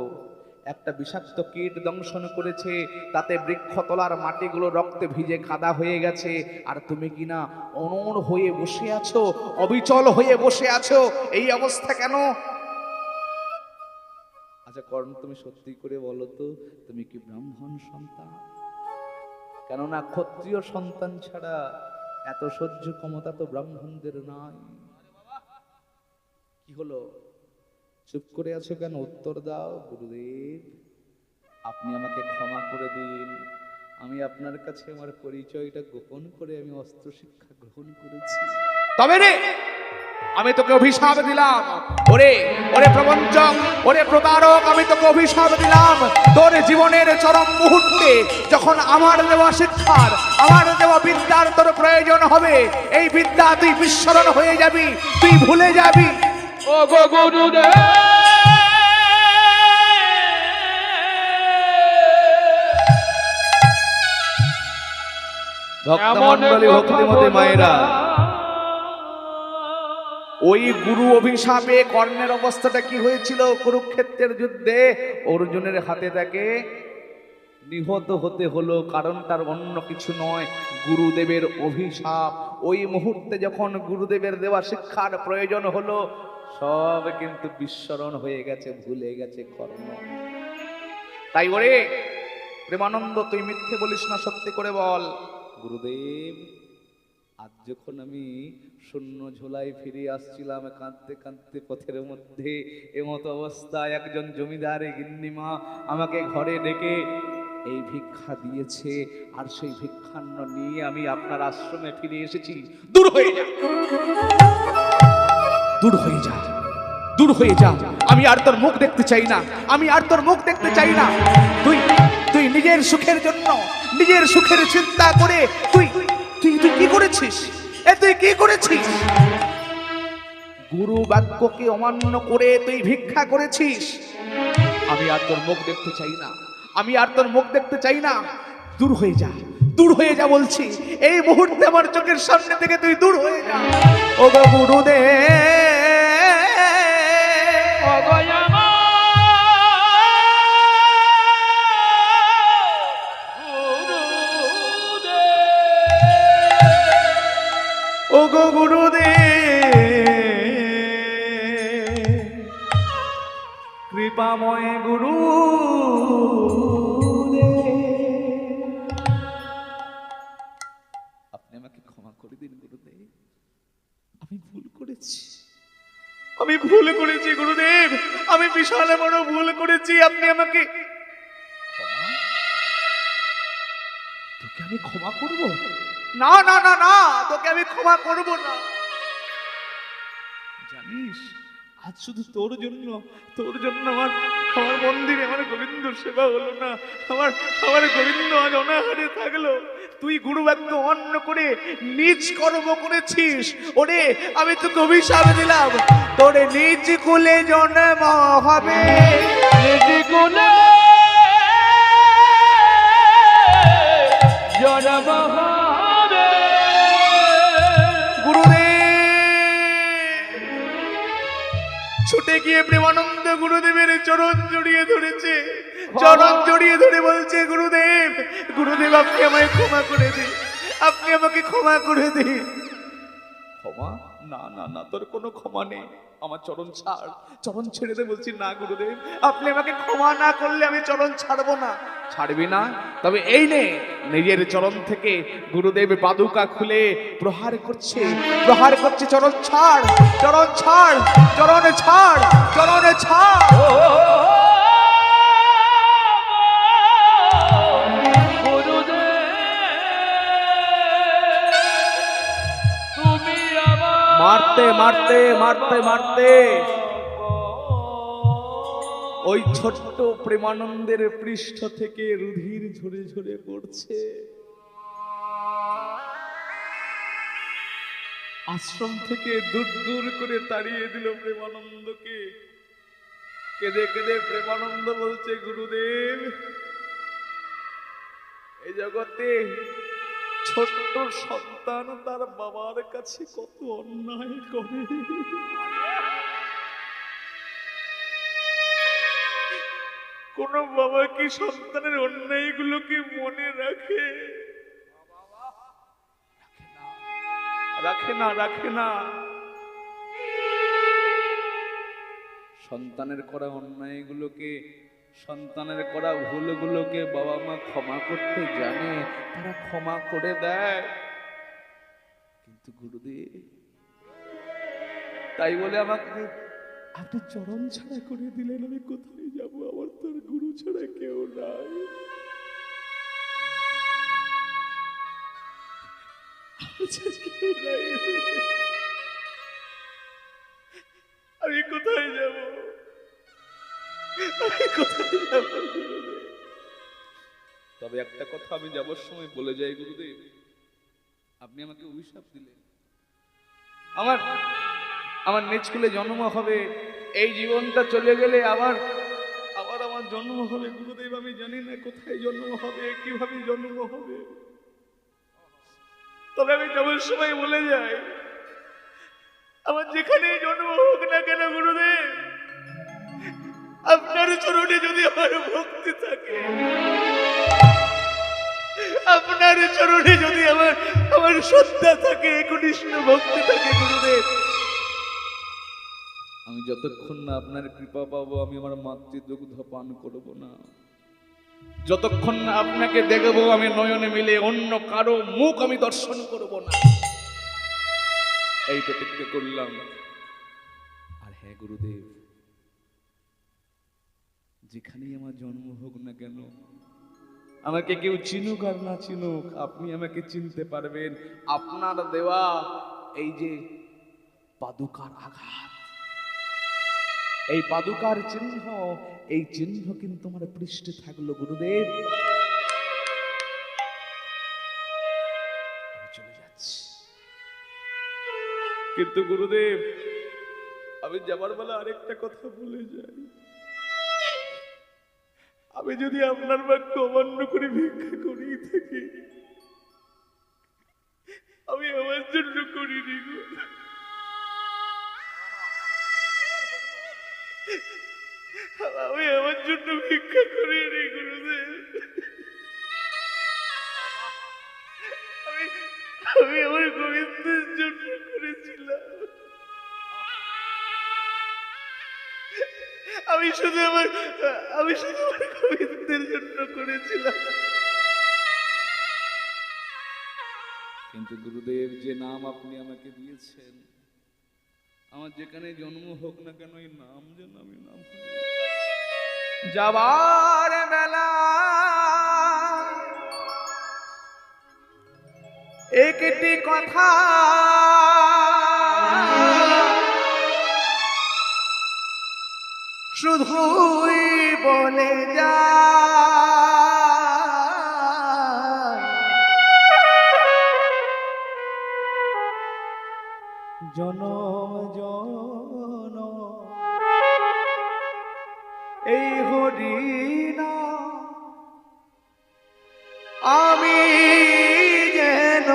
একটা বিষাক্ত কীট দংশন করেছে, তাতে বৃক্ষতলার মাটিগুলো রক্তে ভিজে কাদা হয়ে গেছে, আর তুমি কিনা অনড় হয়ে বসে আছো, অবিচল হয়ে বসে আছো, এই অবস্থা কেন? আচ্ছা কর্ণ, তুমি সত্যি করে বলো তো, তুমি কি ব্রাহ্মণ সন্তান? কেননা ক্ষত্রিয় সন্তান ছাড়া এত সহ্য ক্ষমতা তো ব্রাহ্মণদের নাই। কি হলো, চুপ করে আছো কেন? উত্তর দাও। গুরুদেব, আপনি আমাকে ক্ষমা করে দিন, আমি আপনার কাছে আমার পরিচয়টা গোপন করে আমি অস্ত্র শিক্ষা গ্রহণ করেছি। তবে রে, আমি তোকে অভিশাপ দিলাম। ওরে ওরে প্রবঞ্চক, ওরে প্রতারক, আমি তোকে অভিশাপ দিলাম। তোর জীবনের চরম মুহূর্তে যখন আমার দেওয়া শিক্ষার, আমার দেওয়া বিদ্যার তোর প্রয়োজন হবে, এই বিদ্যা তুই বিস্মরণ হয়ে যাবি, তুই ভুলে যাবি। ও গো গুরুদেব, ভক্তমণ্ডলী, ভক্তিমতী মায়েরা, ওই গুরু অভিশাপে কর্ণের অবস্থাটা কি হয়েছিল? কুরুক্ষেত্রের যুদ্ধে অর্জুনের হাতে তাকে নিহত হতে হলো। কারণ তার অন্য কিছু নয়, গুরুদেবের অভিশাপ। ওই মুহূর্তে যখন গুরুদেবের দেওয়া শিক্ষার প্রয়োজন হলো, সব কিন্তু বিস্মরণ হয়ে গেছে, ভুলে গেছে কর্ণ। তাই ওরে প্রেমানন্দ, তুই মিথ্যে বলিস না, সত্যি করে বল। গুরুদেব, আজ যখন আমি শূন্য ঝোলায় ফিরে আসছিলাম কাঁদতে কাঁদতে পথের মধ্যে, এমতো অবস্থায় একজন জমিদার গিন্নিমা আমাকে ঘরে ডেকে এই ভিক্ষা দিয়েছে, আর সেই ভিক্ষান্ন নিয়ে আমি আপনার আশ্রমে ফিরে এসেছি। দূর হয়ে যা, দূর হয়ে যা, দূর হয়ে যা। আমি আর তোর মুখ দেখতে চাই না, আমি আর তোর মুখ দেখতে চাই না। তুই তুই নিজের সুখের জন্য, নিজের সুখের চিন্তা করে তুই তুই তুই কি করেছিস? তুই কি করেছিস? গুরু বাক্যকে অমান্য করে তুই ভিক্ষা করেছিস। আমি আর তোর মুখ দেখতে চাই না, আমি আর তোর মুখ দেখতে চাই না। দূর হয়ে যা, দূর হয়ে যা বলছি। এই মুহূর্তে আমার চোখের সামনে থেকে তুই দূর হয়ে যা। ও গো গুরুদেব, ও গো আমার গুরুদেব, ও গো গুরুদেব, কৃপাময় গুরু। আপনি আমাকে ক্ষমা করে দিন গুরুদেব, আমি ভুল করেছি, আমি ভুল করেছি গুরুদেব, আমি বিশাল বড় ভুল করেছি। আপনি আমাকে ক্ষমা, তোকে আমি ক্ষমা করব না? না না না, তোকে আমি ক্ষমা করব না। জানিস, আজ শুধু তোর জন্য, তোর জন্য আমার আমার মন্দিরে আমার গোবিন্দ সেবা হলো না, আমার আমার গোবিন্দ আজ অনাহারে থাকলো। তুই গুরু বাক্য অন্য করে নিজ কর্ম করেছিস। ওরে, আমি তোকে অভিশাপ দিলাম, তোর নিজ কুলে জন্ম হবে, নিজ কুলে জন্ম হবে। গুরুদেব ছুটে গিয়ে প্রেমানন্দ গুরুদেবের চরণ জড়িয়ে ধরেছে, চরণ জড়িয়ে ধরে বলছে, গুরুদেব, গুরুদেব, আপনি আমায় ক্ষমা করে দিন, আপনি আমাকে ক্ষমা করে দিন। ক্ষমা? না না না, তোর কোনো ক্ষমা নেই, আমার চরণ ছাড়, চরণ ছেড়ে দে বলছি। না গুরুদেব, আপনি আমাকে ক্ষমা না করলে আমি চরণ ছাড়বো না। ছাড়বি না? তবে এই নে, নিজের চরণ থেকে গুরুদেব পাদুকা খুলে প্রহার করছে, প্রহার করছে। চরণ ছাড়, চরণ ছাড়, চরণ ছাড়, চরণ ছাড়। মারতে মারতে মারতে মারতে ওই ছোট্ট প্রেমানন্দের পৃষ্ঠ থেকে রুধির ঝরে ঝরে পড়ছে। আশ্রম থেকে দূর দূর করে তাড়িয়ে দিল প্রেমানন্দকে। কেঁদে কেঁদে প্রেমানন্দ বলছে, গুরুদেব, এই জগতে ছোট্ট সন্তান তার বাবার কাছে কত অন্যায় করে। কোন বাবা কি সন্তানের অন্যায়গুলোকে মনে রাখে? রাখে না, রাখে না। সন্তানের করা অন্যায়গুলোকে, সন্তানের করা ভুলগুলোকে বাবা মা ক্ষমা করতে জানে, তারা ক্ষমা করে দেয়। কিন্তু গুরুদেব, তাই বলে আমাকে আপনি চরণ ছাড়া করে দিলেন, আমি কোথায় যাব? আমার তো আর গুরু ছাড়া কেউ নাই। আমার ছাড়া কেউ নাই। আমি কোথায় যাব? আমি কোথায় যাব গুরুদেব? তবে একটা কথা আমি যাবার সময় বলে যাই গুরুদেব, আপনি আমাকে অভিশাপ দিলেন, আমার আমার নিজ কুলে জন্ম হবে, এই জীবনটা চলে গেলে আবার আবার আমার জন্ম হবে গুরুদেব। আমি জানি না কোথায় জন্ম হবে, কিভাবে জন্ম হবে। তবে আমি যাবার সময় বলে যাই, আমার যেখানে জন্ম হোক না কেন গুরুদেব, আপনার চরণে যদি আমার ভক্তি থাকে, আপনার চরণে যদি আমার আমার শ্রদ্ধা থাকে, একনিষ্ঠ ভক্তি থাকে গুরুদেব, আমি যতক্ষণ না আপনার কৃপা পাবো আমি আমার মাতৃদুগ্ধ পান করব না। যতক্ষণ না আপনাকে দেখবো আমি নয়নে মিলে অন্য কারো মুখ আমি দর্শন করব না। এই প্রতিজ্ঞা করলাম। আর হ্যাঁ গুরুদেব, যেখানেই আমার জন্ম হোক না কেন, আমাকে কেউ চিনুক আর না চিনুক, আপনি আমাকে চিনতে পারবেন। আপনার দেওয়া এই যে পাদুকার আঘাত, এই পাদুকার চিহ্ন, এই চিহ্ন কিন্তু আমার পৃষ্ঠে থাকলো গুরুদেব। আমি চলে যাচ্ছি, কিন্তু গুরুদেব আমি যাবার বেলা আরেকটা কথা বলে যাই, আমি যদি আপনার বাক্য অমান্য করে ভিক্ষা করেই থাকি, আমি আমার জন্য করিনি গো। আমি আমার জন্য ভিক্ষা করিনি গুরুদেব। আমি আমার গোবিন্দের জন্য করেছিলাম। আমি শুধু আমার গোবিন্দের জন্য করেছিলাম। কিন্তু গুরুদেব, যে নাম আপনি আমাকে দিয়েছেন, আমার যেখানে জন্ম হোক না কেন, এই নাম যেন আমি নাম যাবার বেলা একটি কথা শুধুই বলে যা, জনম জনম এই হরিনা আমি যেন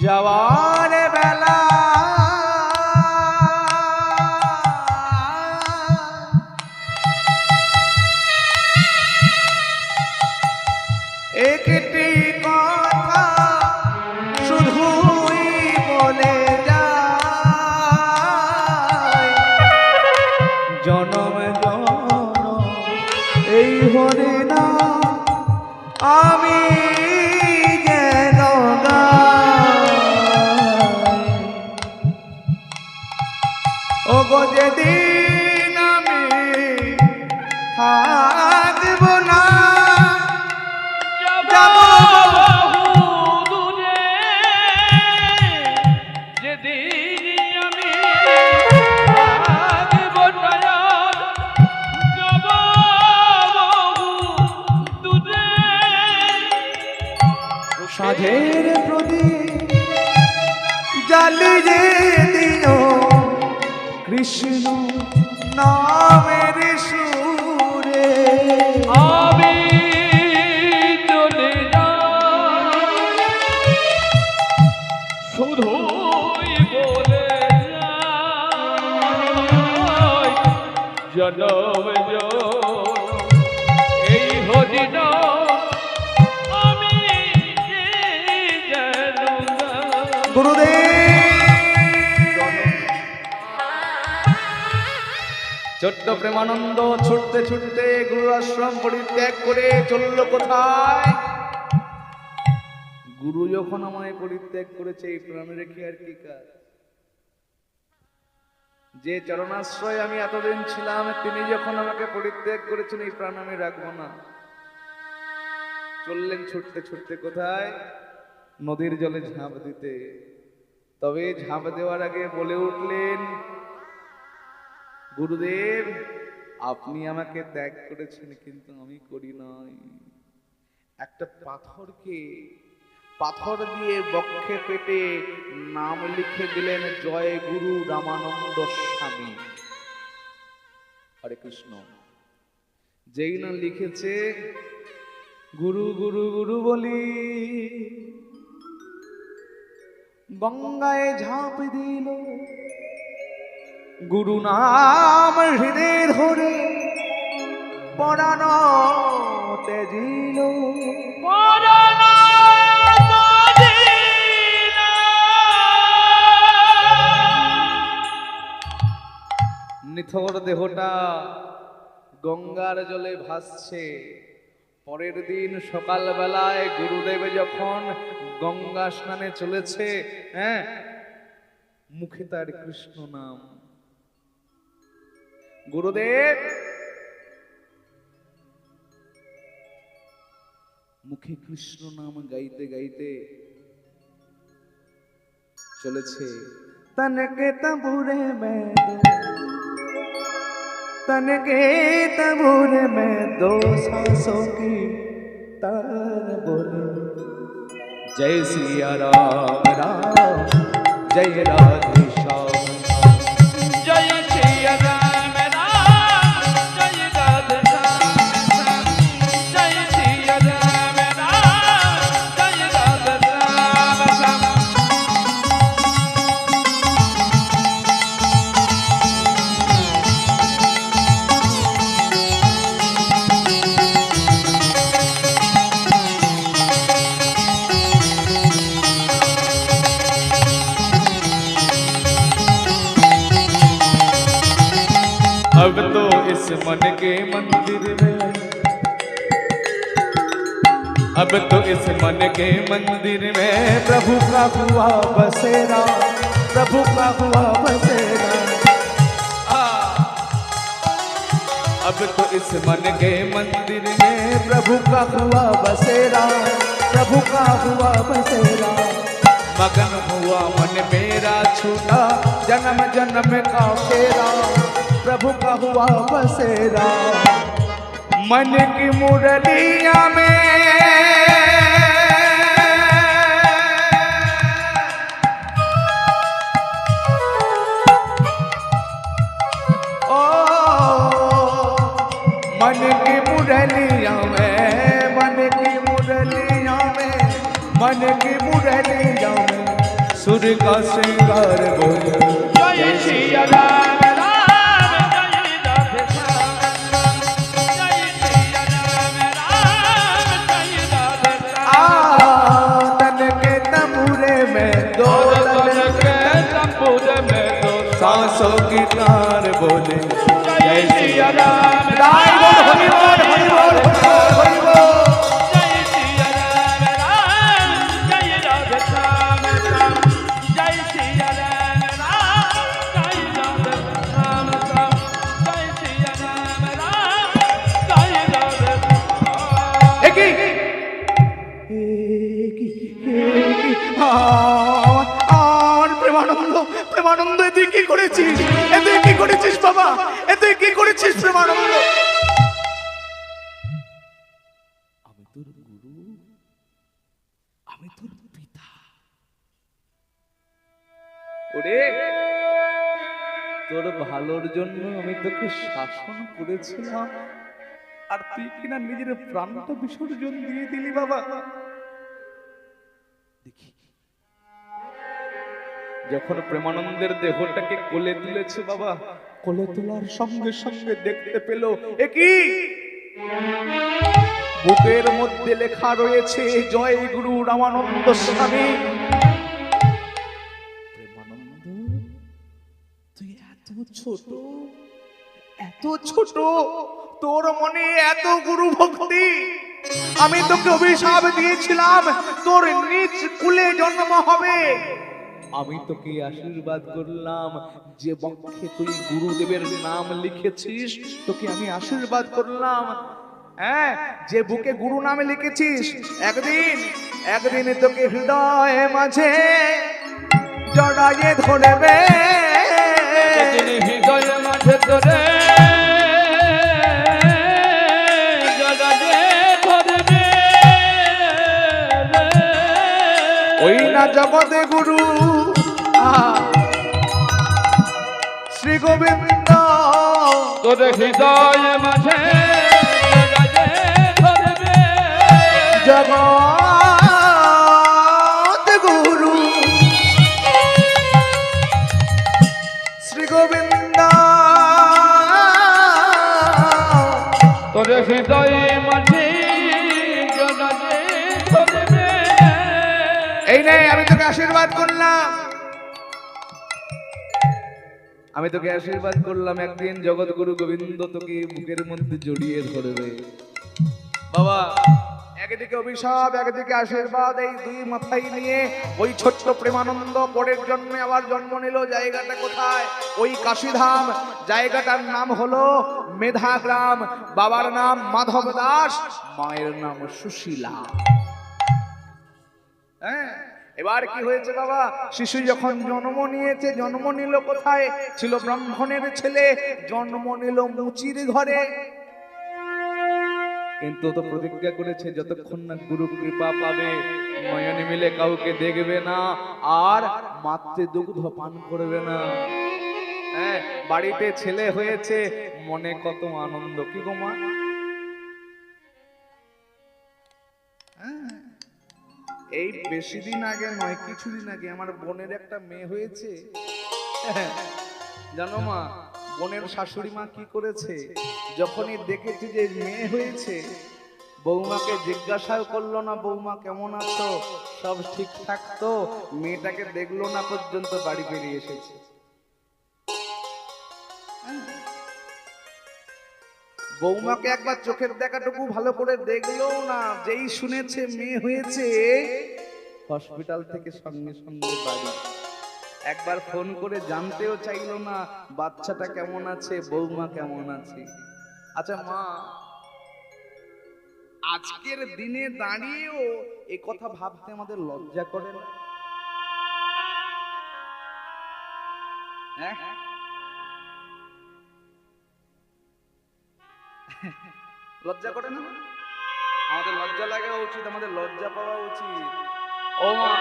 যাওয়ার বেলা একটি কথা শুধুই বলে যায়, জনম জনম এই হরিনা আমি যেন ওগো যেদিন আমি থাকব না, যাব দূরে, যেদিন আমি থাকব না, যাব দূরে, সাধের প্রদীপ জ্বালিয়ে দিও কৃষ্ণ নামের সুরে, আমি চলে যাই শুধুই বলে যাই, জনম এই হরিণ আমি যে জানুগা। ছোট্ট প্রেমানন্দ ছুটতে ছুটতে গুরু আশ্রম পরিত্যাগ করে চলল কোথায়? গুরু যখন আমায় পরিত্যাগ করেছে এই প্রাণ রেখে আর কি কাজ? যে চরণাশ্রয় আমি এতদিন ছিলাম তিনি যখন আমাকে পরিত্যাগ করেছেন এই প্রাণ আমি রাখবো না। চললেন ছুটতে ছুটতে কোথায়? নদীর জলে ঝাঁপ দিতে। তবে ঝাঁপ দেওয়ার আগে বলে উঠলেন, গুরুদেব আপনি আমাকে ত্যাগ করেছেন কিন্তু আমি করি নাই। একটা পাথর দিয়ে বক্ষে পেটে নাম লিখে দিলেন জয় গুরু রামানন্দ স্বামী। হরে কৃষ্ণ। যেই না লিখেছে গুরু গুরু গুরু বলি গঙ্গায় ঝাঁপ দিল, গুরু নাম হৃদয় ধরে পরাণ তেজিল। নিথর দেহটা গঙ্গার জলে ভাসছে। পরের দিন সকালবেলায় গুরুদেব যখন গঙ্গা স্নানে চলেছে, মুখে তার কৃষ্ণ নাম। গুরুদেব মুখে কৃষ্ণ নাম গাইতে গাইতে চলেছে। তনকে তবুরে में तनके तबूरे में दो सांसों की तार बोले जय सिया राम राम जय राधे श्याम। जय सिया राम राम जय राधे श्याम। जय सिया राम राम जय राधे श्याम। अब तो इस मन के मंदिर में, अब तो इस मन के मंदिर में प्रभु का हुआ बसेरा, प्रभु का हुआ बसेरा। अब तो इस मन के मंदिर में प्रभु का हुआ बसेरा, प्रभु का हुआ बसेरा। मगन हुआ मन मेरा छूटा जन्म जन्म का फेरा, प्रभु का हुआ बसेरा। मन की मुरलिया में ओ मन की मुरलिया में, मन की मुरलिया में, मन की मुरलिया में सुर का श्रृंगार बोले जय सिया राम सांसों की तार बोले जय सिया राम हरि बोल हरि बोल हरि बोल हरि बोल। जय सिया राम राम जय राधे श्याम श्याम। जय सिया राम राम जय राधे श्याम श्याम। जय सिया राम राम जय राधे श्याम। एक ही প্রেমানন্দ, প্রেমানন্দ এতে কি করেছিস? এতে কি করেছিস বাবা? এতে কি করেছিস প্রেমানন্দ? আমি তোর গুরু, আমি তোর পিতা। ওরে তোর ভালোর জন্য আমি তোকে শাসন করেছিলাম আর তুই কিনা নিজের প্রাণটা বিসর্জন দিয়ে দিলি বাবা। দেখি যখন প্রেমানন্দের দেহটাকে কোলে তুলেছে বাবা, কোলে তোলার সঙ্গে সঙ্গে দেখতে পেল এ কি, বুকের মধ্যে লেখা রয়েছে জয় গুরু রামানন্দ স্বামী। প্রেমানন্দ, তুই এত ছোট, এত ছোট, তোর মনে এত গুরু ভক্তি। আমি তোকে অভিশাপ দিয়েছিলাম তোর নিজ কুলে জন্ম হবে। আমি তোকে আশীর্বাদ করলাম, যে বক্ষে তুই গুরুদেবের নাম লিখেছিস তোকে আমি আশীর্বাদ করলাম। হ্যাঁ, যে বুকে গুরু নামে লিখেছিস, একদিন একদিন তোকে হৃদয় মাঝে জড়ায়ে ধরবে। হৃদয় মাঝে তোরে জড়ায়ে ধরবে। ওই না জগতে গুরু শ্রী গোবিন্দ, তোর হৃদয় মাঝে জড়ায়ে ধরবে। জগত গুরু শ্রী গোবিন্দ, তোর হৃদয় মাঝে জড়ায়ে ধরবে। এই নে আমি তোকে আশীর্বাদ করলাম, আমি তোকে আশীর্বাদ করলাম, একদিন জগৎ গুরু গোবিন্দ তোকে বুকের মধ্যে জড়িয়ে ধরবে। বাবা, একদিকে অভিশাপ একদিকে আশীর্বাদ, এই দুই মাথায় নিয়ে ওই ছোট্ট প্রেমানন্দ পরের জন্মে আবার জন্ম নিল। জায়গাটা কোথায়? ওই কাশীধাম। জায়গাটার নাম হলো মেধাগ্রাম। বাবার নাম মাধব দাস, মায়ের নাম সুশীলা। হ্যাঁ, এবার কি হয়েছে বাবা, শিশু যখন জন্ম নিয়েছে, জন্ম নিল কোথায়? ছিল ব্রাহ্মণের ছেলে, জন্ম নিল মুচির ঘরে। কিন্তু তো প্রতিজ্ঞা করেছে যতক্ষণ না গুরু কৃপা পাবে নয়নে মিলে কাউকে দেখবে না, আর মাতৃ দুগ্ধ পান করবে না। হ্যাঁ, বাড়িতে ছেলে হয়েছে, মনে কত আনন্দ। কি গো মা? এই বেশি দিন আগে নয়, কিছুদিন আগে আমার বোনের একটা মেয়ে হয়েছে। জানো মা, বোনের শাশুড়ি মা কি করেছে? যখনই দেখেছি যে মেয়ে হয়েছে, বৌমাকে জিজ্ঞাসাও করলো না বৌমা কেমন আছো, সব ঠিকঠাক তো, মেয়েটাকে দেখলো না পর্যন্ত বাড়ি বেরিয়ে এসেছে। বৌমাকে একবার চোখের দেখাটুকু ভালো করে দেখলো না, যেই শুনেছে মেয়ে হয়েছে, হসপিটাল থেকে সঙ্গে সঙ্গে বাড়ি। একবার ফোন করে জানতেও চাইলো না বাচ্চাটা কেমন আছে, বৌমা কেমন আছে। আচ্ছা মা, আজকের দিনে দাঁড়িয়েও এই কথা ভাবতে আমাদের লজ্জা করে না? হ্যাঁ, লজ্জা করে না? আমাদের লজ্জা লাগা উচিত, আমাদের লজ্জা পাওয়া উচিত। ও মা,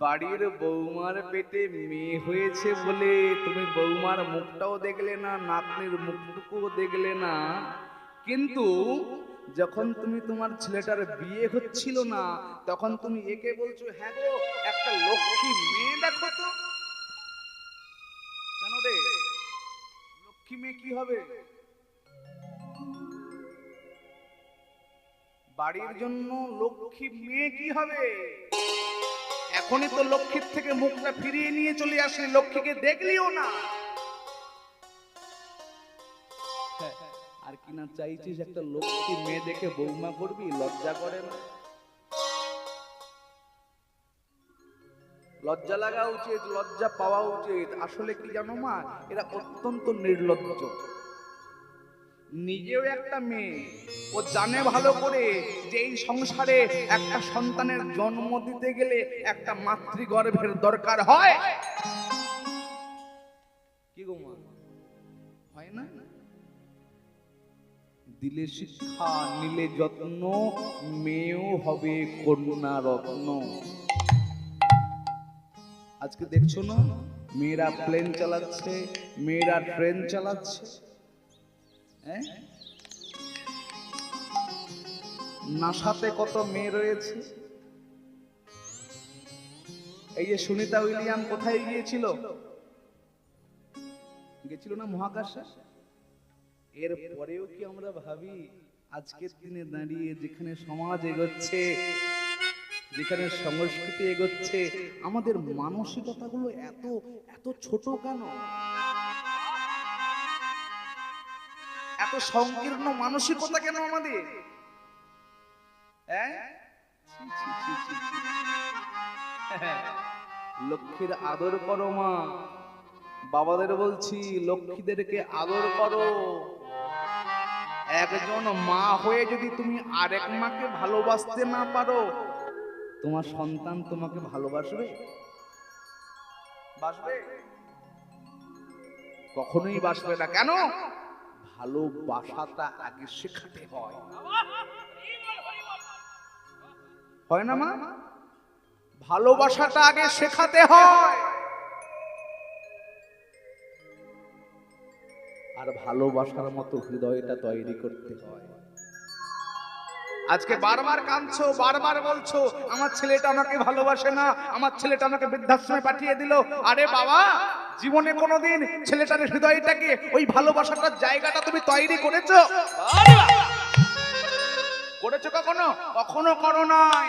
বাড়ির বৌমার পেটে মেয়ে হয়েছে বলে তুমি বৌমার মুখটাও দেখলে না, নাতনির মুখটুকুও দেখলে না, কিন্তু যখন তুমি তোমার ছেলেটার বিয়ে হচ্ছিল না, তখন তুমি একে বলছো হ্যাঁ গো একটা লক্ষ্মী মেয়ে দেখো তো। কেন রে, লক্ষ্মী মেয়ে কি হবে? বাড়ির জন্য লক্ষ্মী মেয়ে কি হবে? এখনই তো লক্ষ্মীর থেকে মুখটা ফিরিয়ে নিয়ে চলে আসলি, লক্ষ্মীকে দেখলিও না। আর কি না চাইছিস একটা লক্ষ্মী মেয়ে দেখে বৌমা করবি? লজ্জা করে না? লজ্জা লাগা উচিত, লজ্জা পাওয়া উচিত। আসলে কি জানো মা, এরা অত্যন্ত নির্লজ্জ। নিজেও একটা মেয়ে, ও জানে ভালো করে যে এই সংসারে একটা সন্তানের জন্ম দিতে গেলে একটা মাতৃগর্ভের দরকার হয়। কি গো মা, হয় না? দিলে শিক্ষা, নিলে যত্ন, মেয়েও হবে কন্যা রত্ন। আজকে দেখছো না, মেয়েরা প্লেন চালাচ্ছে, মেয়েরা ট্রেন চালাচ্ছে। নাসাতে কত মেয়ে রয়েছে। এই যে সুনিতা উইলিয়াম কোথায় গিয়েছিল? গেছিল না মহাকাশে? এর পরেও কি আমরা ভাবি আজকের দিনে দাঁড়িয়ে যেখানে সমাজ এগোচ্ছে, যেখানে সংস্কৃতি এগোচ্ছে, আমাদের মানসিকতাগুলো এত এত ছোট কেন? এত সংকীর্ণ মানসিকতা কেন আমাদের? হ্যাঁ, ছি, ছি, ছি, ছি, ছি। লক্ষ্মীর আদর করো মা, বাবাদের বলছি লক্ষ্মীদেরকে আদর করো। একজন মা হয়ে যদি তুমি আরেক মাকে ভালোবাসতে না পারো, তোমার সন্তান তোমাকে ভালোবাসবে? বাসবে? কখনোই বাসবে না। কেন? ভালোবাসাটা আগে শেখাতে হয়, হয় না মা? ভালোবাসাটা আগে শেখাতে হয়, আর ভালোবাসার মতো হৃদয়টা তৈরি করতে হয়। আজকে বারবার কাঁদছো, বারবার বলছো আমার ছেলেটা আমাকে ভালোবাসে না, আমার ছেলেটা আমাকে বৃদ্ধাশ্রমে পাঠিয়ে দিল। আরে বাবা, জীবনে কোনোদিন ছেলেটার হৃদয়টাকে, ওই ভালোবাসাটার জায়গাটা তুমি তৈরি করেছো? করেছো কখনো? কখনো করো নাই।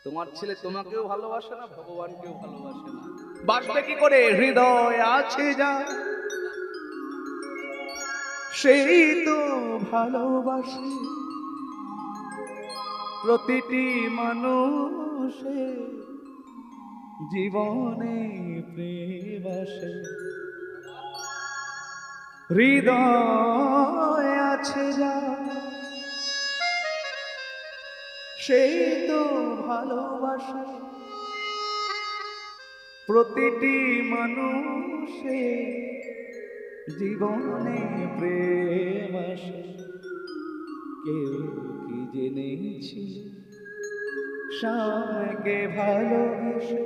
তোমার ছেলে তোমাকেও ভালোবাসে না, ভগবানকেও ভালোবাসে না, বাসবে কি করে? হৃদয় আছে যা সেই তো ভালোবাসে প্রতিটি মানুষের জীবনে প্রেম আসে। হৃদয় আছে যা সেই তো ভালোবাসে প্রতিটি মানুষের জীবনে প্রেম আসে। কেউ কি জেনেছি স্বামীকে ভালোবেসে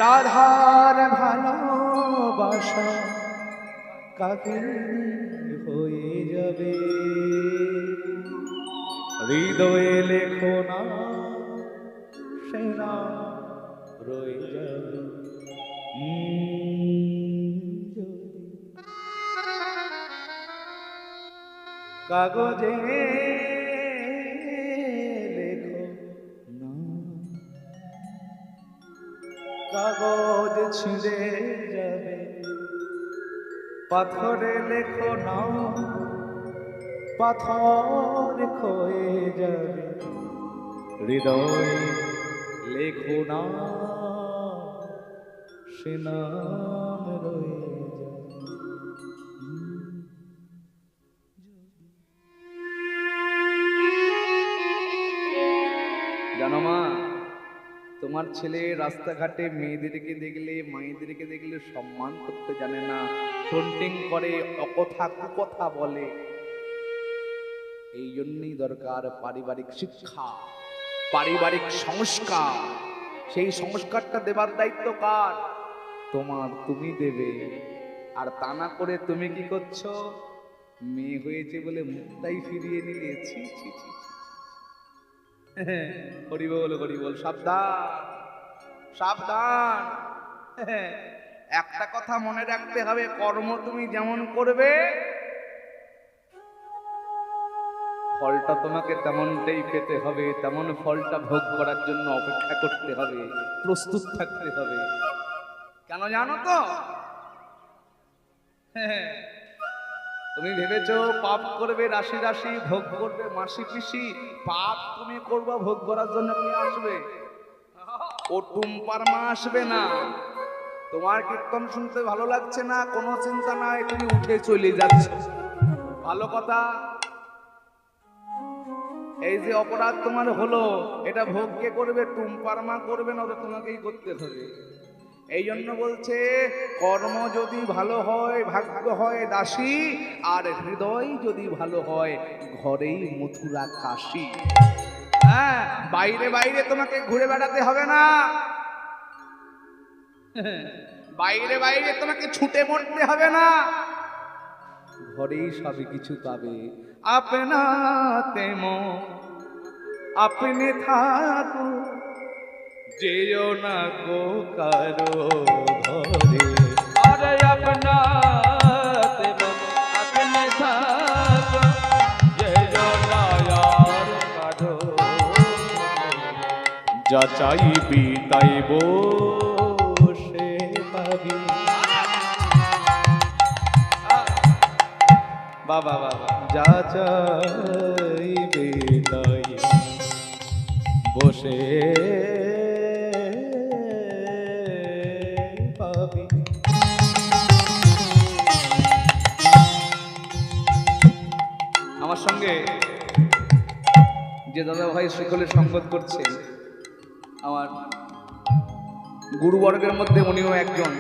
রাধার ভালোবাসা কাকে হয়ে যাবে? হৃদয়ে লেখো না সে না রয়ে যাবে। কাগজে লেখো না, কাগজ ছিঁড়ে যাবে। পাথরে লেখো না, পাথর ক্ষয়ে যাবে। হৃদয় লেখো না সে নাম রয়ে যাবে। জানো মা, তোমার ছেলে রাস্তাঘাটে মেয়েদেরকে দেখলে, মায়েদেরকে দেখলে সম্মান করতে জানে না, টন্টিং করে, অকথা কুকথা বলে। এই জন্যই দরকার পারিবারিক শিক্ষা, পারিবারিক সংস্কার। সেই সংস্কারটা দেবার দায়িত্ব কার? তোমার, তুমি দেবে। আর তা না করে তুমি কি করছো? মেয়ে হয়েছে বলে মুখটাই ফিরিয়ে নিলে। ছি ছি ছি, হরি বল হরি বল। সাবধান সাবধান। একটা কথা মনে রাখতে হবে, কর্ম তুমি যেমন করবে ফলটা তোমাকে তেমনটাই পেতে হবে। তেমন ফলটা ভোগ করার জন্য অপেক্ষা করতে হবে, প্রস্তুত থাকতে হবে। কেন জানো তো? তুমি ভেবেছো পাপ করবে রাশি রাশি, ভোগ করবে মাসি পিসি। পাপ তুমি করবা, ভোগ করার জন্য তুমি আসবে, ও টুম্পার মা আসবে না। তোমার কীর্তন শুনতে ভালো লাগছে না, কোনো চিন্তা নাই, তুমি উঠে চলে যাচ্ছ, ভালো কথা। এই যে অপরাধ তোমার হলো, এটা ভোগ কে করবে? টুম্পার মা করবে না, ওটা তোমাকেই করতে হবে। এই জন্য বলছে কর্ম যদি ভালো হয় ভাগ্য হয় দাসী, আর হৃদয় যদি ভালো হয় ঘরেই মথুরা কাশী। হ্যাঁ, বাইরে বাইরে তোমাকে ঘুরে বেড়াতে হবে না, বাইরে বাইরে তোমাকে ছুটে মরতে হবে না, ঘরেই সবই কিছু পাবে। আপনাতে মন আপনি থাকো, যেও না গো কারো ঘরে। যা চাইবি তাই বসে পাবি। বাবা বাবা, যা চাইবি তাই বসে পাবি। আমার সঙ্গে যে দাদা ভাই শিকলে সঙ্গত করছেন, আমার গুরুবর্গের মধ্যে উনিও একজন।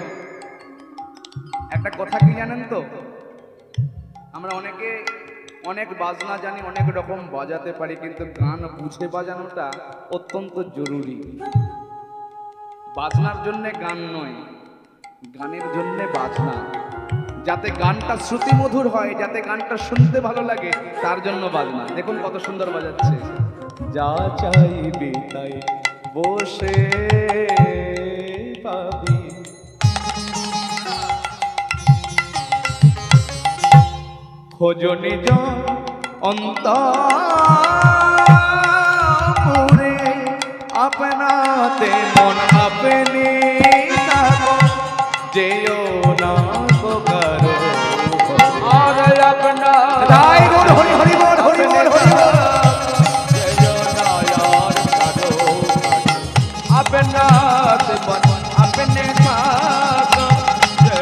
একটা কথা কি জানেন তো, আমরা অনেকে অনেক বাজনা জানি, অনেক রকম বাজাতে পারি, কিন্তু গান বুঝে বাজানোটা অত্যন্ত জরুরি। বাজনার জন্য গান নয়, গানের জন্য বাজনা। যাতে গানটা শ্রুতিমধুর হয়, যাতে গানটা শুনতে ভালো লাগে, তার জন্য বাজনা। দেখুন কত সুন্দর বাজাচ্ছে। যা চাইবি তাই বসে পাবি, খোঁজ নিজ অন্তরে, আপনাতে মন আপনি থাকো, যেও না কো কারো। আর আপনা তাই বল হরি হরি বল, হরি বল, হরি বল। अपना मन अपने साथ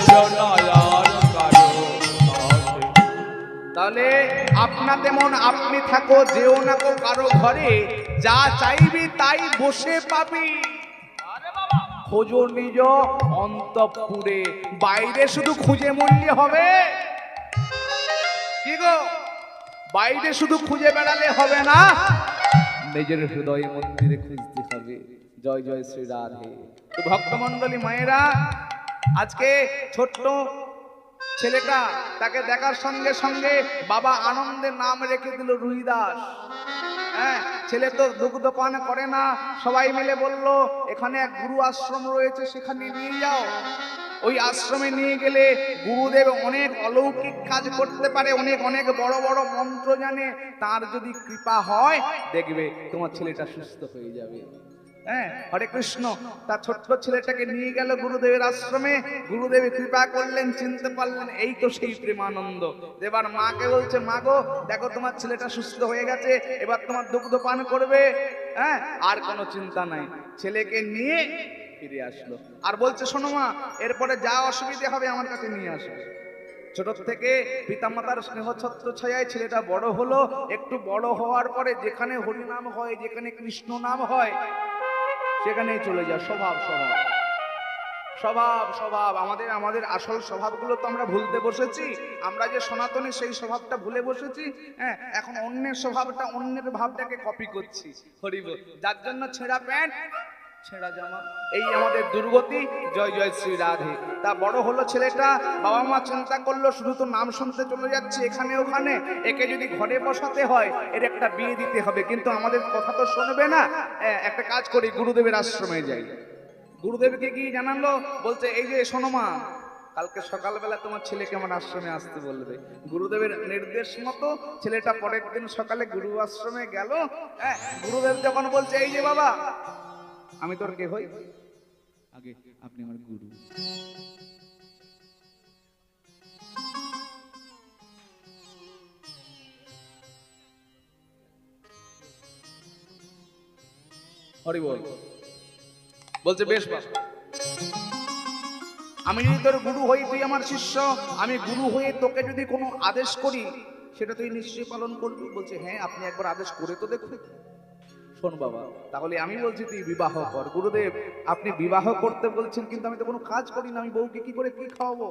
जो नायार करो। তাহলে আপনাতে মন আপনি থাকো, যেও না কো কারো ঘরে, যা চাইবি তাই বসে পাবি। খোঁজো নিজ অন্তঃপুরে, বাইরে শুধু খুঁজে মরলে হবে কি গো? বাইরে শুধু খুঁজে বেড়ালে হবে না, নিজের হৃদয় মন্দিরে খুঁজতে হবে। জয় জয় শ্রী রাধে। তো ভক্তমণ্ডলী মায়েরা, আজকে ছোট্ট ছেলেটা, তাকে দেখার সঙ্গে সঙ্গে বাবা আনন্দের নাম রেখে দিল রুহিদাস। হ্যাঁ, ছেলে তো দুগ্ধ পান করে না, সবাই মিলে বলল এখানে এক গুরু আশ্রম রয়েছে, সেখানে নিয়ে যাও। ওই আশ্রমে নিয়ে গেলে গুরুদেব অনেক অলৌকিক কাজ করতে পারে, অনেক অনেক বড় বড় মন্ত্র জানে। তার যদি কৃপা হয়, দেখবে তোমার ছেলেটা সুস্থ হয়ে যাবে। হ্যাঁ, হরে কৃষ্ণ। তার ছোট্ট ছেলেটাকে নিয়ে গেল গুরুদেবের আশ্রমে, গুরুদেব কৃপা করলেন, চিনতে পারলেন, এই তো সেই প্রেমানন্দ। এবার মাকে বলছে, মা গো দেখো তোমার ছেলেটা সুস্থ হয়ে গেছে, এবার তোমার দুগ্ধ পান করবে। হ্যাঁ, আর কোনো চিন্তা নাই। ছেলেকে নিয়ে ফিরে আসলো, আর বলছে শোনো মা, এরপরে যা অসুবিধা হবে আমার কাছে নিয়ে আসো। ছোট থেকে পিতামাতার স্নেহ ছত্র ছায়ায় ছেলেটা বড় হলো। একটু বড় হওয়ার পরে যেখানে হরিনাম হয়, যেখানে কৃষ্ণ নাম হয়, সেখানেই চলে যায়। স্বভাব স্বভাব স্বভাব স্বভাব আমাদের আমাদের আসল স্বভাবগুলো তো আমরা ভুলতে বসেছি। আমরা যে সনাতনী, সেই স্বভাবটা ভুলে বসেছি। হ্যাঁ, এখন অন্যের স্বভাবটা, অন্যের ভাবটাকে কপি করছি। হরি বল। যার জন্য ছেঁড়া প্যান্ট, ছেঁড়া জামা, এই আমাদের দুর্গতি। জয় জয় শ্রী রাধে। তা বড় হলো ছেলেটা, বাবা মা চিন্তা করলো শুধু তো নাম শুনতে চলে যাচ্ছে এখানে ওখানে, একে যদি ঘরে বসাতে হয়, এর একটা বিয়ে দিতে হবে। কিন্তু আমাদের কথা তো শুনবে না। একটা কাজ করি, গুরুদেবের আশ্রমে যাই। গুরুদেবকে গিয়ে জানালো, বলছে এই যে শোনো মা, কালকে সকালবেলা তোমার ছেলেকে আমার আশ্রমে আসতে বলবে। গুরুদেবের নির্দেশ মতো ছেলেটা পরের দিন সকালে গুরু আশ্রমে গেল। গুরুদেব যখন বলছে এই যে বাবা, আমি তোর কে হই? আগে আপনি আমার গুরু। হরি বল। বলছে বেশ বাবা, আমি যদি তোর গুরু হই, তুই আমার শিষ্য, আমি গুরু হয়ে তোকে যদি কোনো আদেশ করি, সেটা তুই নিশ্চয়ই পালন করবি। বলছে হ্যাঁ, আপনি একবার আদেশ করে তো দেখুন। শোন বাবা, তাহলে আমি বলছি তুই বিবাহ কর। গুরুদেব, আপনি বিবাহ করতে বলছেন, কিন্তু আমি তো কোনো কাজ করি না, আমি বউকে কি করে কি খাওয়াবো?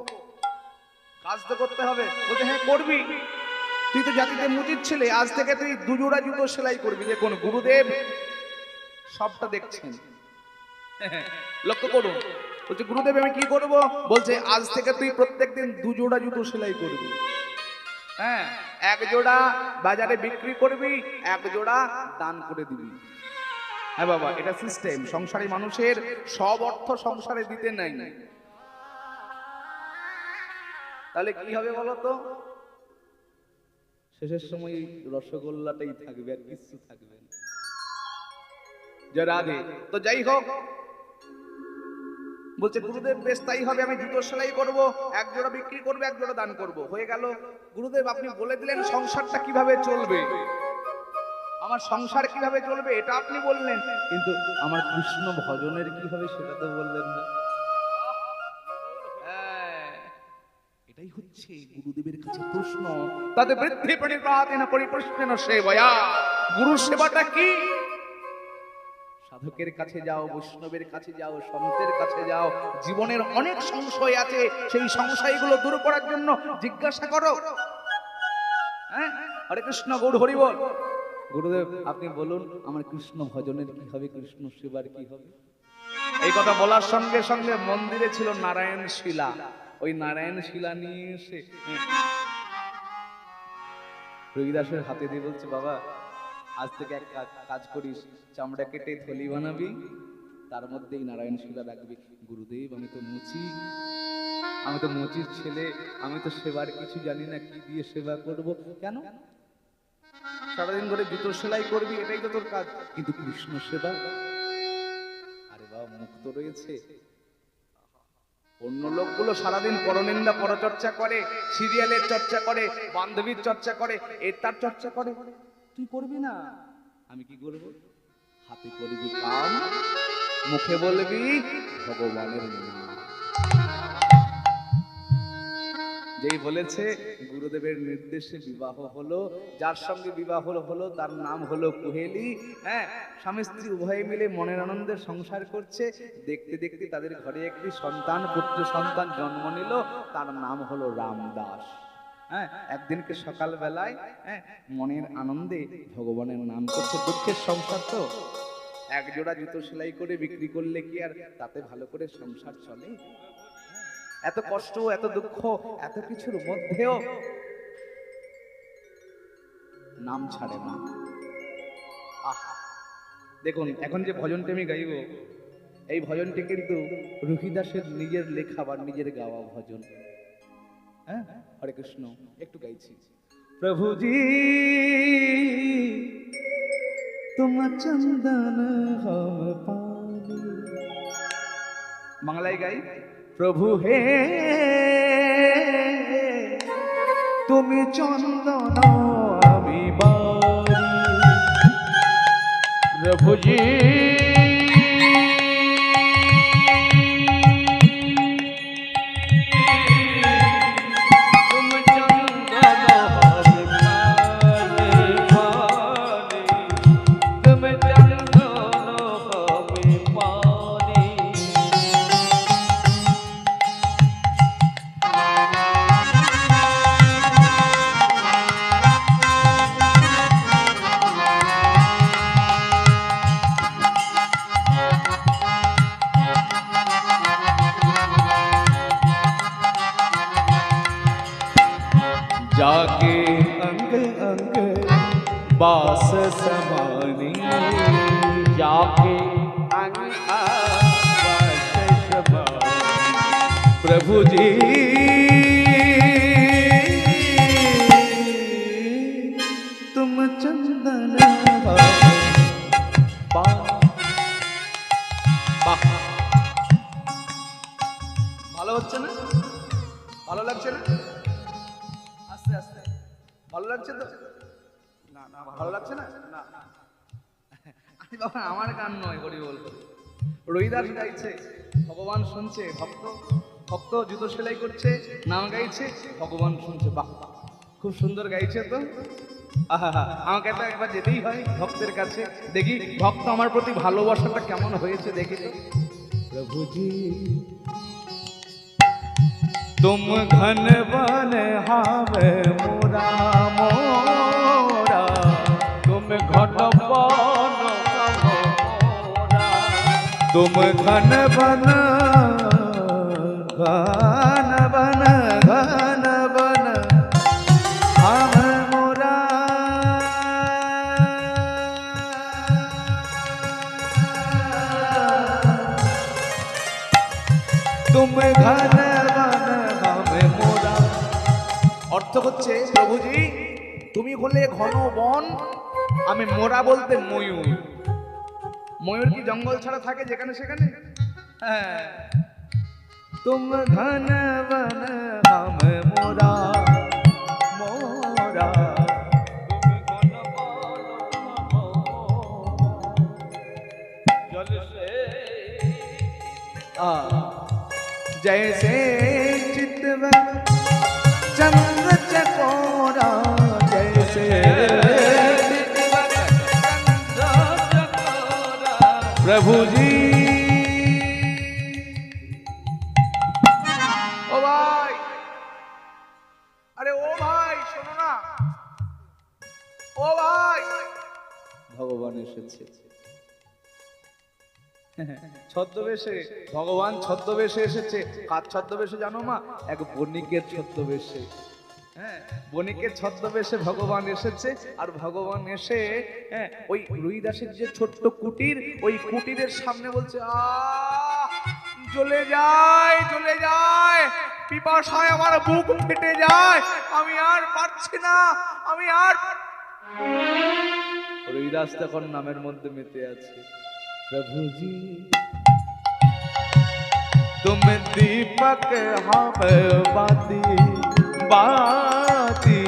কাজ তো করতে হবে। বলছে হ্যাঁ করবি, তুই তো জাতিতে মুচির ছেলে, আজ থেকে তুই দুজোড়া জুতো সেলাই করবি। দেখুন গুরুদেব সবটা দেখছেন, লক্ষ্য করুন। বলছে গুরুদেব আমি কি করব? বলছে আজ থেকে তুই প্রত্যেকদিন দুজোড়া জুতো সেলাই করবি। হ্যাঁ, এক জোড়া বাজারে বিক্রি করবি, এক জোড়া দান করে দিবি। হ্যাঁ বাবা, এটা সিস্টেম। সংসারী মানুষের সব অর্থ সংসারে দিতে নাই। তাহলে কি হবে বলতো? শেষের সময় রসগোল্লাটাই থাকবে, আর কিছু থাকবে না। যে রাধে। তো যাই হোক, বলছে গুরুদেব বেশ তাই হবে, আমি জুতো সেলাই করব, এক জোড়া বিক্রি করবো, এক জোড়া দান করব। হয়ে গেল। গুরুদেব আপনি বলে দিলেন সংসারটা কিভাবে চলবে, আমার সংসার কিভাবে চলবে এটা আপনি বললেন, কিন্তু আমার কৃষ্ণ ভজনের কি হবে সেটা তো বললেন না। হ্যাঁ, এটাই হচ্ছে গুরুদেবের কাছে প্রশ্ন। তাদের বৃদ্ধি প্রণিপাতেন পরিপ্রশ্নেন সেবয়া। গুরু সেবাটা কি? সাধকের কাছে যাও, বৈষ্ণবের কাছে যাও, সন্তের কাছে যাও, জীবনের অনেক সংশয় আছে, সেই সংশয়গুলো দূর করার জন্য জিজ্ঞাসা করো। হ্যাঁ, হরে কৃষ্ণ গৌর হরি বল। গুরুদেব আপনি বলুন আমার কৃষ্ণ ভজনের কি হবে, কৃষ্ণ সেবার কি হবে? এই কথা বলার সঙ্গে সঙ্গে মন্দিরে ছিল নারায়ণ শিলা, ওই নারায়ণ শিলা নিয়ে এসে রবিদাসের হাতে দিয়ে বলছে, বাবা আজ থেকে এক কাজ করিস, চামড়া কেটে থলি বানাবি, তার মধ্যেই নারায়ণ শিলা রাখবি। গুরুদেব আমি তো মুচির ছেলে, আমি তো সেবার কিছু জানি না, কি দিয়ে সেবা করব? কেন? সারাদিন ধরে জুতো সেলাই করবি, এটাই তো তোর কাজ, কিন্তু কৃষ্ণ সেবা? আরে বাবা, মুখ তো রয়েছে। অন্য লোকগুলো সারাদিন পরনিন্দা পরচর্চা করে, সিরিয়ালের চর্চা করে, বান্ধবীর চর্চা করে, এটার চর্চা করে, তুই করবি না। আমি কি করব? হাতে করবি কাম, মুখে বলবি ভগবানের নাম। যেই বলেছে গুরুদেবের নির্দেশে বিবাহ হলো, যার সঙ্গে বিবাহ হলো তার নাম হলো কুহেলি। হ্যাঁ, স্বামী স্ত্রী উভয়ে মিলে মনের আনন্দে সংসার করছে। দেখতে দেখতে তাদের ঘরে একটি সন্তান, পুত্র সন্তান জন্ম নিল, তার নাম হলো রামদাস। হ্যাঁ, একদিনকে সকাল বেলায় মনের আনন্দে ভগবানের নাম করছে। দুঃখের সংসার তো, এক জোড়া জুতো সেলাই করে বিক্রি করলে কি আর তাতে ভালো করে সংসার চলে? এত কষ্ট, এত দুঃখ, এত কিছুর মধ্যেও নাম ছাড়ে না। আহা, দেখুন এখন যে ভজনটি আমি গাইব, এই ভজনটি কিন্তু রুহিদাসের নিজের লেখা বা নিজের গাওয়া ভজন। হ্যাঁ, হরে কৃষ্ণ একটু গাইছি। প্রভুজি তুম চন্দন হম পানি, বাংলায় গাই। প্রভু হে তুমি চন্দন আমি বারি, প্রভুজি जाके अंग अंग बास समानी, जाके अंग अंग बास समानी, प्रभु जी तुम चंदन ভালো হচ্ছে না? ভালো লাগছে না? আস্তে আস্তে ভালো লাগছে তো? না না, ভালো লাগছে না? না আরে বাবা, আমার গান নয়, হরি বল। রবিদাস গাইছে, ভগবান শুনছে, ভক্ত জুতো সেলাই করছে, নাম গাইছে, ভগবান শুনছে। বাহ, খুব সুন্দর গাইছে তো। আহা, আমাকে তো একবার যেতেই হয় ভক্তের কাছে, দেখি ভক্ত আমার প্রতি ভালোবাসাটা কেমন হয়েছে, দেখি তো। প্রভুজি तुम घन बन हावे मोरा मोरा, तुम घन बन मोरा, तुम घन बन घन बन घन बन हावे मोरा, तुम घन অর্থ হচ্ছে, প্রভুজি তুমি হলে ঘন বন, আমি মোরা বলতে ময়ূর। ময়ূর কি জঙ্গল ছাড়া থাকে যেখানে সেখানে? হ্যাঁ, তুম ঘন বন হাম মোরা মোরা, जल से जैसे चितवन चंद्र चकोरा, जैसे प्रभु जी। ओ भाई, अरे ओ भाई শোনো না, ও ভাই, ভগবান এসেছে ছদ্মবেশে। ভগবান ছদ্মবেশে এসেছে। কার ছদ্মবেশে জানো মা? এক বণিকের ছদ্মবেশে। হ্যাঁ, বণিকের ছদ্মবেশে ভগবান এসেছে। আর ভগবান এসে ওই রুইদাসের যে ছোট্ট কুটির, ওই কুটিরের সামনে বলছে, জ্বলে যায় জ্বলে যায়, পিপাসায় আমার বুক ফেটে যায়, আমি আর পারছি না, আমি আর। রুইদাস তখন নামের মধ্যে মেতে আছে, प्रभु जी तुम दीपक हम बाती बाती,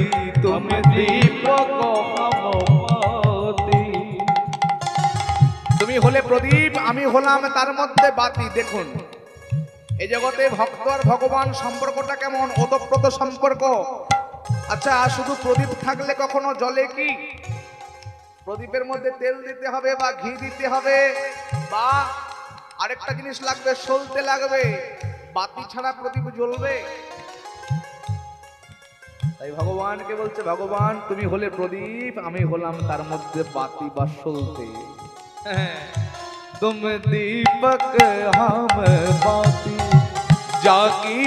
तुम दीपक हम बाती। তুমি হলে প্রদীপ, আমি হলাম তার মধ্যে বাতি। দেখুন এই জগতে ভক্ত আর ভগবান সম্পর্কটা কেমন, ওতপ্রোত সম্পর্ক। আচ্ছা, শুধু প্রদীপ থাকলে কখনো জ্বলে কি? প্রদীপের মধ্যে তেল দিতে হবে বা ঘি দিতে হবে, বা আরেকটা জিনিস লাগবে, সলতে লাগবে। বাতি ছাড়া প্রদীপ জ্বলবে? তাই ভগবানকে বলছে, ভগবান তুমি হলে প্রদীপ, আমি হলাম তার মধ্যে বাতি বা সলতে। তুম দীপক হাম বাতি, জাগি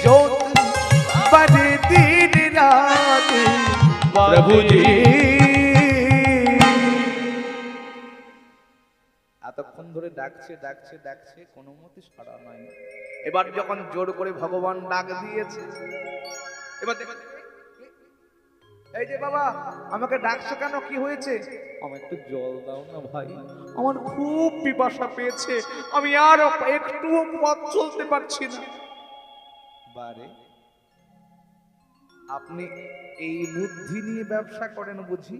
জ্যোত বড় দিন রাত, প্রভু জি। এতক্ষণ ধরে ডাকছে ডাকছে ডাকছে, কোনো মতে সাড়া নাই। এবার যখন জোর করে ভগবান ডাক দিয়েছে, এবার দেখো, এই যে বাবা আমাকে ডাকছো কেন, কি হয়েছে? আমার একটু জল দাও না ভাই, আমার খুব পিপাসা পেয়েছে, আমি আর একটুও পথ চলতে পারছি না। বারে, আপনি এই বুদ্ধি নিয়ে ব্যবসা করেন বুঝি?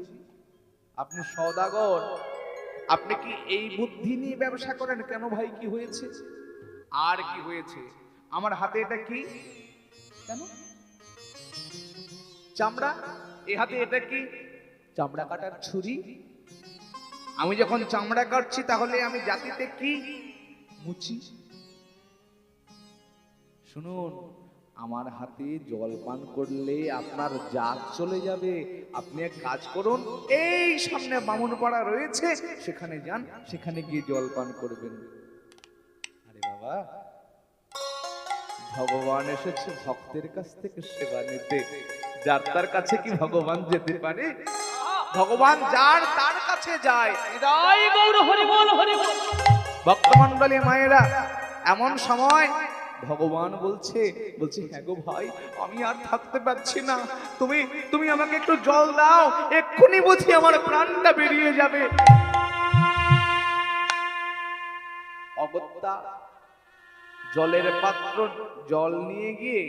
আপনি সওদাগর, আপনি কি এই বুদ্ধি নিয়ে ব্যবসা করেন? কেন ভাই, কি হয়েছে? আর কি হয়েছে? আমার হাতে এটা কি? কেন চামড়া? এই হাতে এটা কি? চামড়া কাটার ছুরি। আমি যখন চামড়া কাটছি তাহলে আমি জাতিতে কি? মুচি। শুনুন, আমার হাতে জল পান করলে আপনার জাত চলে যাবে। আপনি এক কাজ করুন, এই সামনে বামুনপাড়া রয়েছে, সেখানে যান, সেখানে গিয়ে জল পান করবেন। আরে বাবা, ভগবান এসেছে ভক্তের কাছ থেকে সেবা নিতে। যার তার কাছে কি ভগবান যেতে পারে? ভগবান যার তার কাছে যায়। হৃদয় গৌর হরি বল হরি বল। ভক্তমণ্ডলী মায়েরা, এমন সময় ভগবান বলছে হ্যাঁ গো ভাই, আমি আর থাকতে পারছি না, তুমি আমাকে একটু জল দাও, এক্ষুনি বুঝি আমার প্রাণটা বেরিয়ে যাবে। অগত্যা জলের পাত্র জল নিয়ে গিয়ে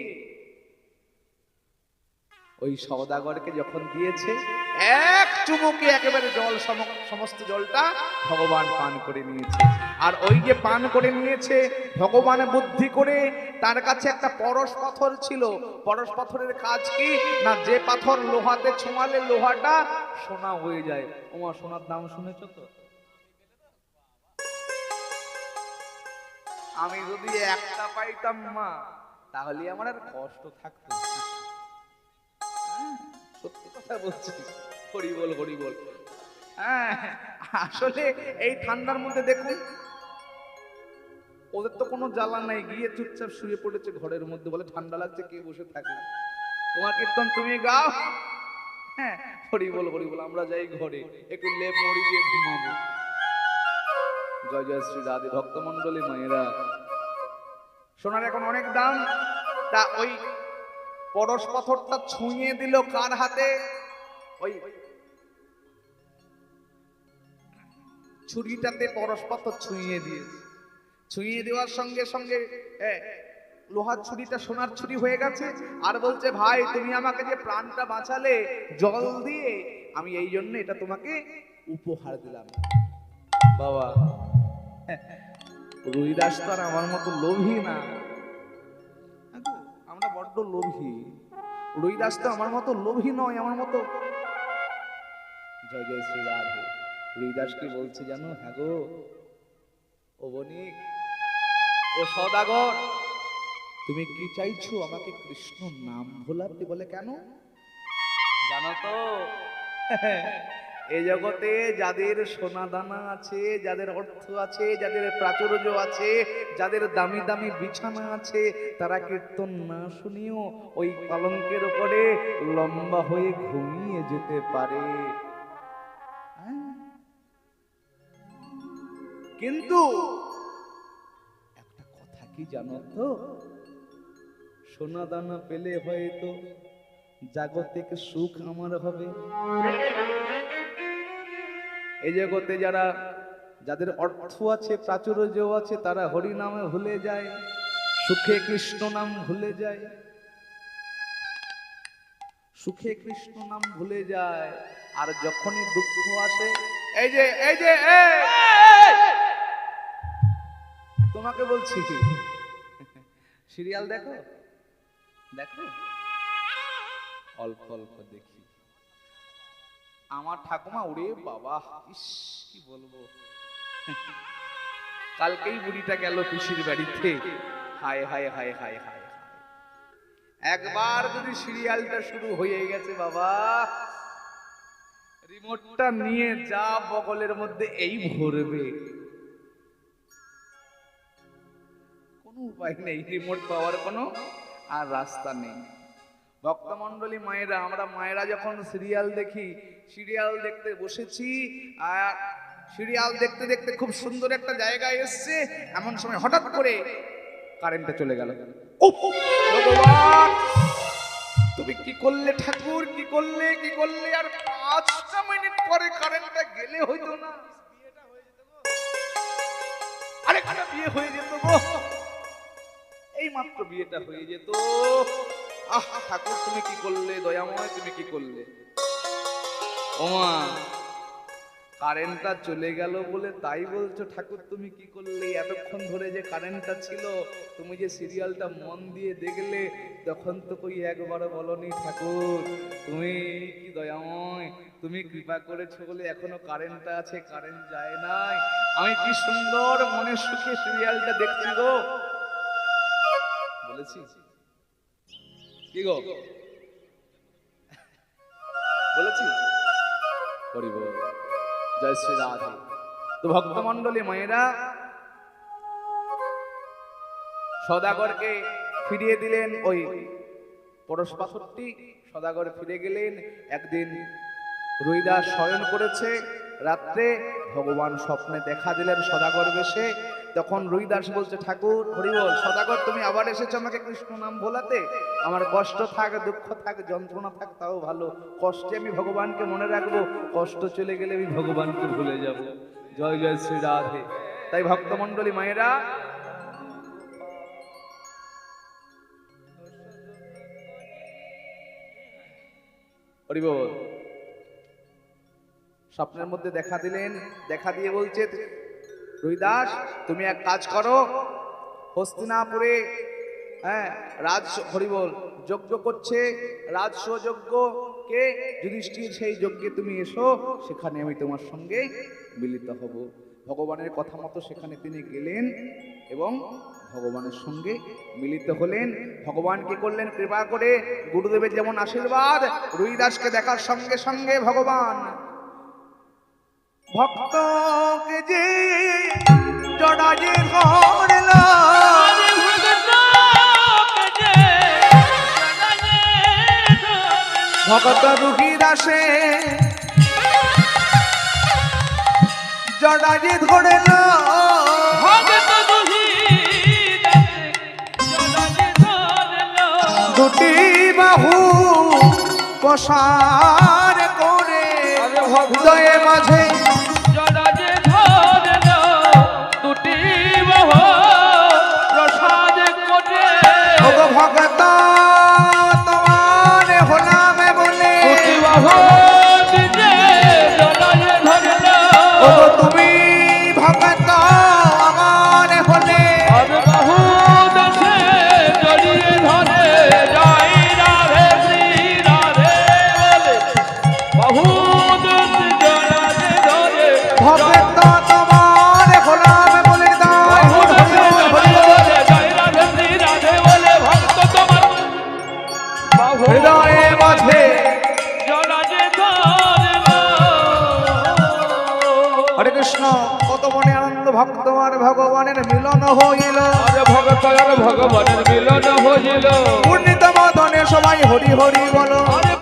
ওই সওদাগরকে যখন দিয়েছে, এক চুমুকে একেবারে জল সমস্ত জলটা ভগবান পান করে নিয়েছে। আর ওই যে পান করে নিয়েছে, ভগবান বুদ্ধি করে তার কাছে একটা পরশ পাথর ছিল। পরশ পাথরের কাজ কি না, যে পাথর লোহাতে ছোঁয়ালে লোহাটা সোনা হয়ে যায়। ওমা, সোনার দাম শুনেছো তো? আমি যদি একটা পাইতাম মা, তাহলে আমার আর কষ্ট থাকতো না। সত্যি কথা বলছি, হরি বল হরি বল। হ্যাঁ, আসলে এই ঠান্ডার মধ্যে দেখুন, ওদের তো কোনো জ্বালা নাই, গিয়ে চুপচাপ শুয়ে পড়েছে ঘরের মধ্যে, বলে ঠান্ডা লাগছে, কে বসে থাকে? তোমার কীর্তন তুমি গাও, হ্যাঁ হরি বল হরি বল, আমরা যাই ঘরে একটু লেপ মুড়ি দিয়ে ঘুমাবো। জয় জয় শ্রী রাধে। ভক্তমণ্ডলী মায়েরা, সোনার এখন অনেক দাম। তা ওই পরশ পাথরটা ছুঁয়ে দিল কার হাতে? ওই ছুরিটাতে পরস্পর ছুঁয়ে দিয়েছে। ছুঁয়ে দেওয়ার সঙ্গে সঙ্গে লোহার ছুরিটা সোনার ছুরি হয়ে গেছে। আর বলছে, ভাই তুমি আমাকে যে প্রাণটা বাঁচালে জল দিয়ে, আমি এই জন্য এটা তোমাকে উপহার দিলাম। বাবা, রুইদাস তো আর আমার মতো লোভী না, আমরা বড্ড লোভী। রুইদাস তো আমার মতো লোভী নয়, আমার মতো। জয় জয় শ্রী রাধে। রুইদাস কি বলছে জানো? হ্যাঁ গো, ও বণিক, ও সদাগর, তুমি কি চাইছো? আমাকে কৃষ্ণ নাম ভোলাতে। বলে কেন জানো তো? এই জগতে যাদের সোনা দানা আছে, যাদের অর্থ আছে, যাদের প্রাচুর্য আছে, যাদের দামি দামি বিছানা আছে, তারা কীর্তন না শুনিও ওই পালঙ্কের উপরে লম্বা হয়ে ঘুমিয়ে যেতে পারে। কিন্তু একটা কথা কি জানো তো? সোনা দানা পেলে হয়তো জাগতিক সুখ আমার হবে। এই জগতে যাদের অর্থ আছে, প্রাচুর্য আছে, তারা হরি নামে ভুলে যায়, সুখে কৃষ্ণ নাম ভুলে যায়, সুখে কৃষ্ণ নাম ভুলে যায়। আর যখনই দুঃখ আসে, এই যে তোমাকে বলছি, সিরিয়াল দেখো, দেখো, অল্প অল্প দেখি। আমার ঠাকুমা, ওরে বাবা, ইস কি বলবো, কালকেই বুড়িটা গেল পিসির বাড়িতে। হায় হায় হায় হায় হায়, একবার যদি সিরিয়ালটা শুরু হয়ে গেছে বাবা, রিমোটটা নিয়ে যা বগলের মধ্যে এই ভরবে, কোনো উপায় নেই, রিমোট পাওয়ার কোনো আর রাস্তা নেই। ভক্তমণ্ডলী মায়েরা, আমরা মায়েরা যখন সিরিয়াল দেখি, সিরিয়াল দেখতে বসেছি, আর সিরিয়াল দেখতে দেখতে খুব সুন্দর একটা জায়গায় এসছে, এমন সময় হঠাৎ করে কারেন্টটা চলে গেল। ভগবান, তুমি কি করলে ঠাকুর, কি করলে, কি করলে? আর 5টা মিনিট পরে কারেন্টটা গেলে হইতো না, আরেকটা বিয়ে হয়ে যেত গো, এই মাত্র বিয়েটা হয়ে যেত। আহ ঠাকুর, তুমি কি করলে? দয়াময়, তুমি কি করলে? ওমা, কারেন্টটা চলে গেল বলে তাই বলছো ঠাকুর তুমি কি করলে? এতক্ষণ ধরে যে কারেন্টটা ছিল, তুমি যে সিরিয়ালটা মন দিয়ে দেখলে, তখন তো কই একবারও বলনি ঠাকুর তুমি কি দয়াময়, তুমি কৃপা করেছো বলে এখনো কারেন্টটা আছে, কারেন্ট যায় নাই। আমি কি সুন্দর মনের সুখে সিরিয়ালটা দেখছি গো। বলেছি কি গো? বলেছি? হরি বল, জয় শ্রী রাধে। তো ভক্তমণ্ডলী মায়েরা, সদাগরকে ফিরিয়ে দিলেন ওই পরশ পাথরটি। সদাগর ফিরে গেলেন। একদিন রুইদাস শয়ন করেছে, রাত্রে ভগবান স্বপ্নে দেখা দিলেন সদাগর বেশে। তখন রুইদাস বলছে, ঠাকুর হরিবল, সদাগর তুমি আবার এসেছো আমাকে কৃষ্ণ নাম ভোলাতে। আমার কষ্ট থাক, দুঃখ থাক, যন্ত্রণা থাক, তাও ভালো, কষ্টে আমি ভগবানকে মনে রাখবো, কষ্ট চলে গেলে আমি ভগবানকে ভুলে যাব। জয় জয় শ্রী রাধে। তাই ভক্তমণ্ডলী মায়েরা, হরিবল, স্বপ্নের মধ্যে দেখা দিলেন। দেখা দিয়ে বলছে, রুইদাস তুমি এক কাজ করো, হস্তিনাপুরে হরিবল যজ্ঞ করছে, রাজস্ব যজ্ঞ, কে যুধিষ্ঠির, সেই যজ্ঞে তুমি এসো, সেখানে আমি তোমার সঙ্গে মিলিত হব। ভগবানের কথা মতো সেখানে তিনি গেলেন এবং ভগবানের সঙ্গে মিলিত হলেন। ভগবান কি করলেন? কৃপা করে গুরুদেবের যেমন আশীর্বাদ, রুইদাসকে দেখার সঙ্গে সঙ্গে ভগবান ভক্তকে যে জড়াজে করল, ভগত রুহিদাসে জড়াজে ধরল, দুটি বাহু প্রসার করে হৃদয়ে মাঝে জড়াজে ধরল, কত মনে আনন্দ ভক্ত আর ভগবানের মিলন হইল। আর ভগত আর ভগবানের মিলন হইল। পূর্ণিত মদনে সবাই হরি হরি বলো।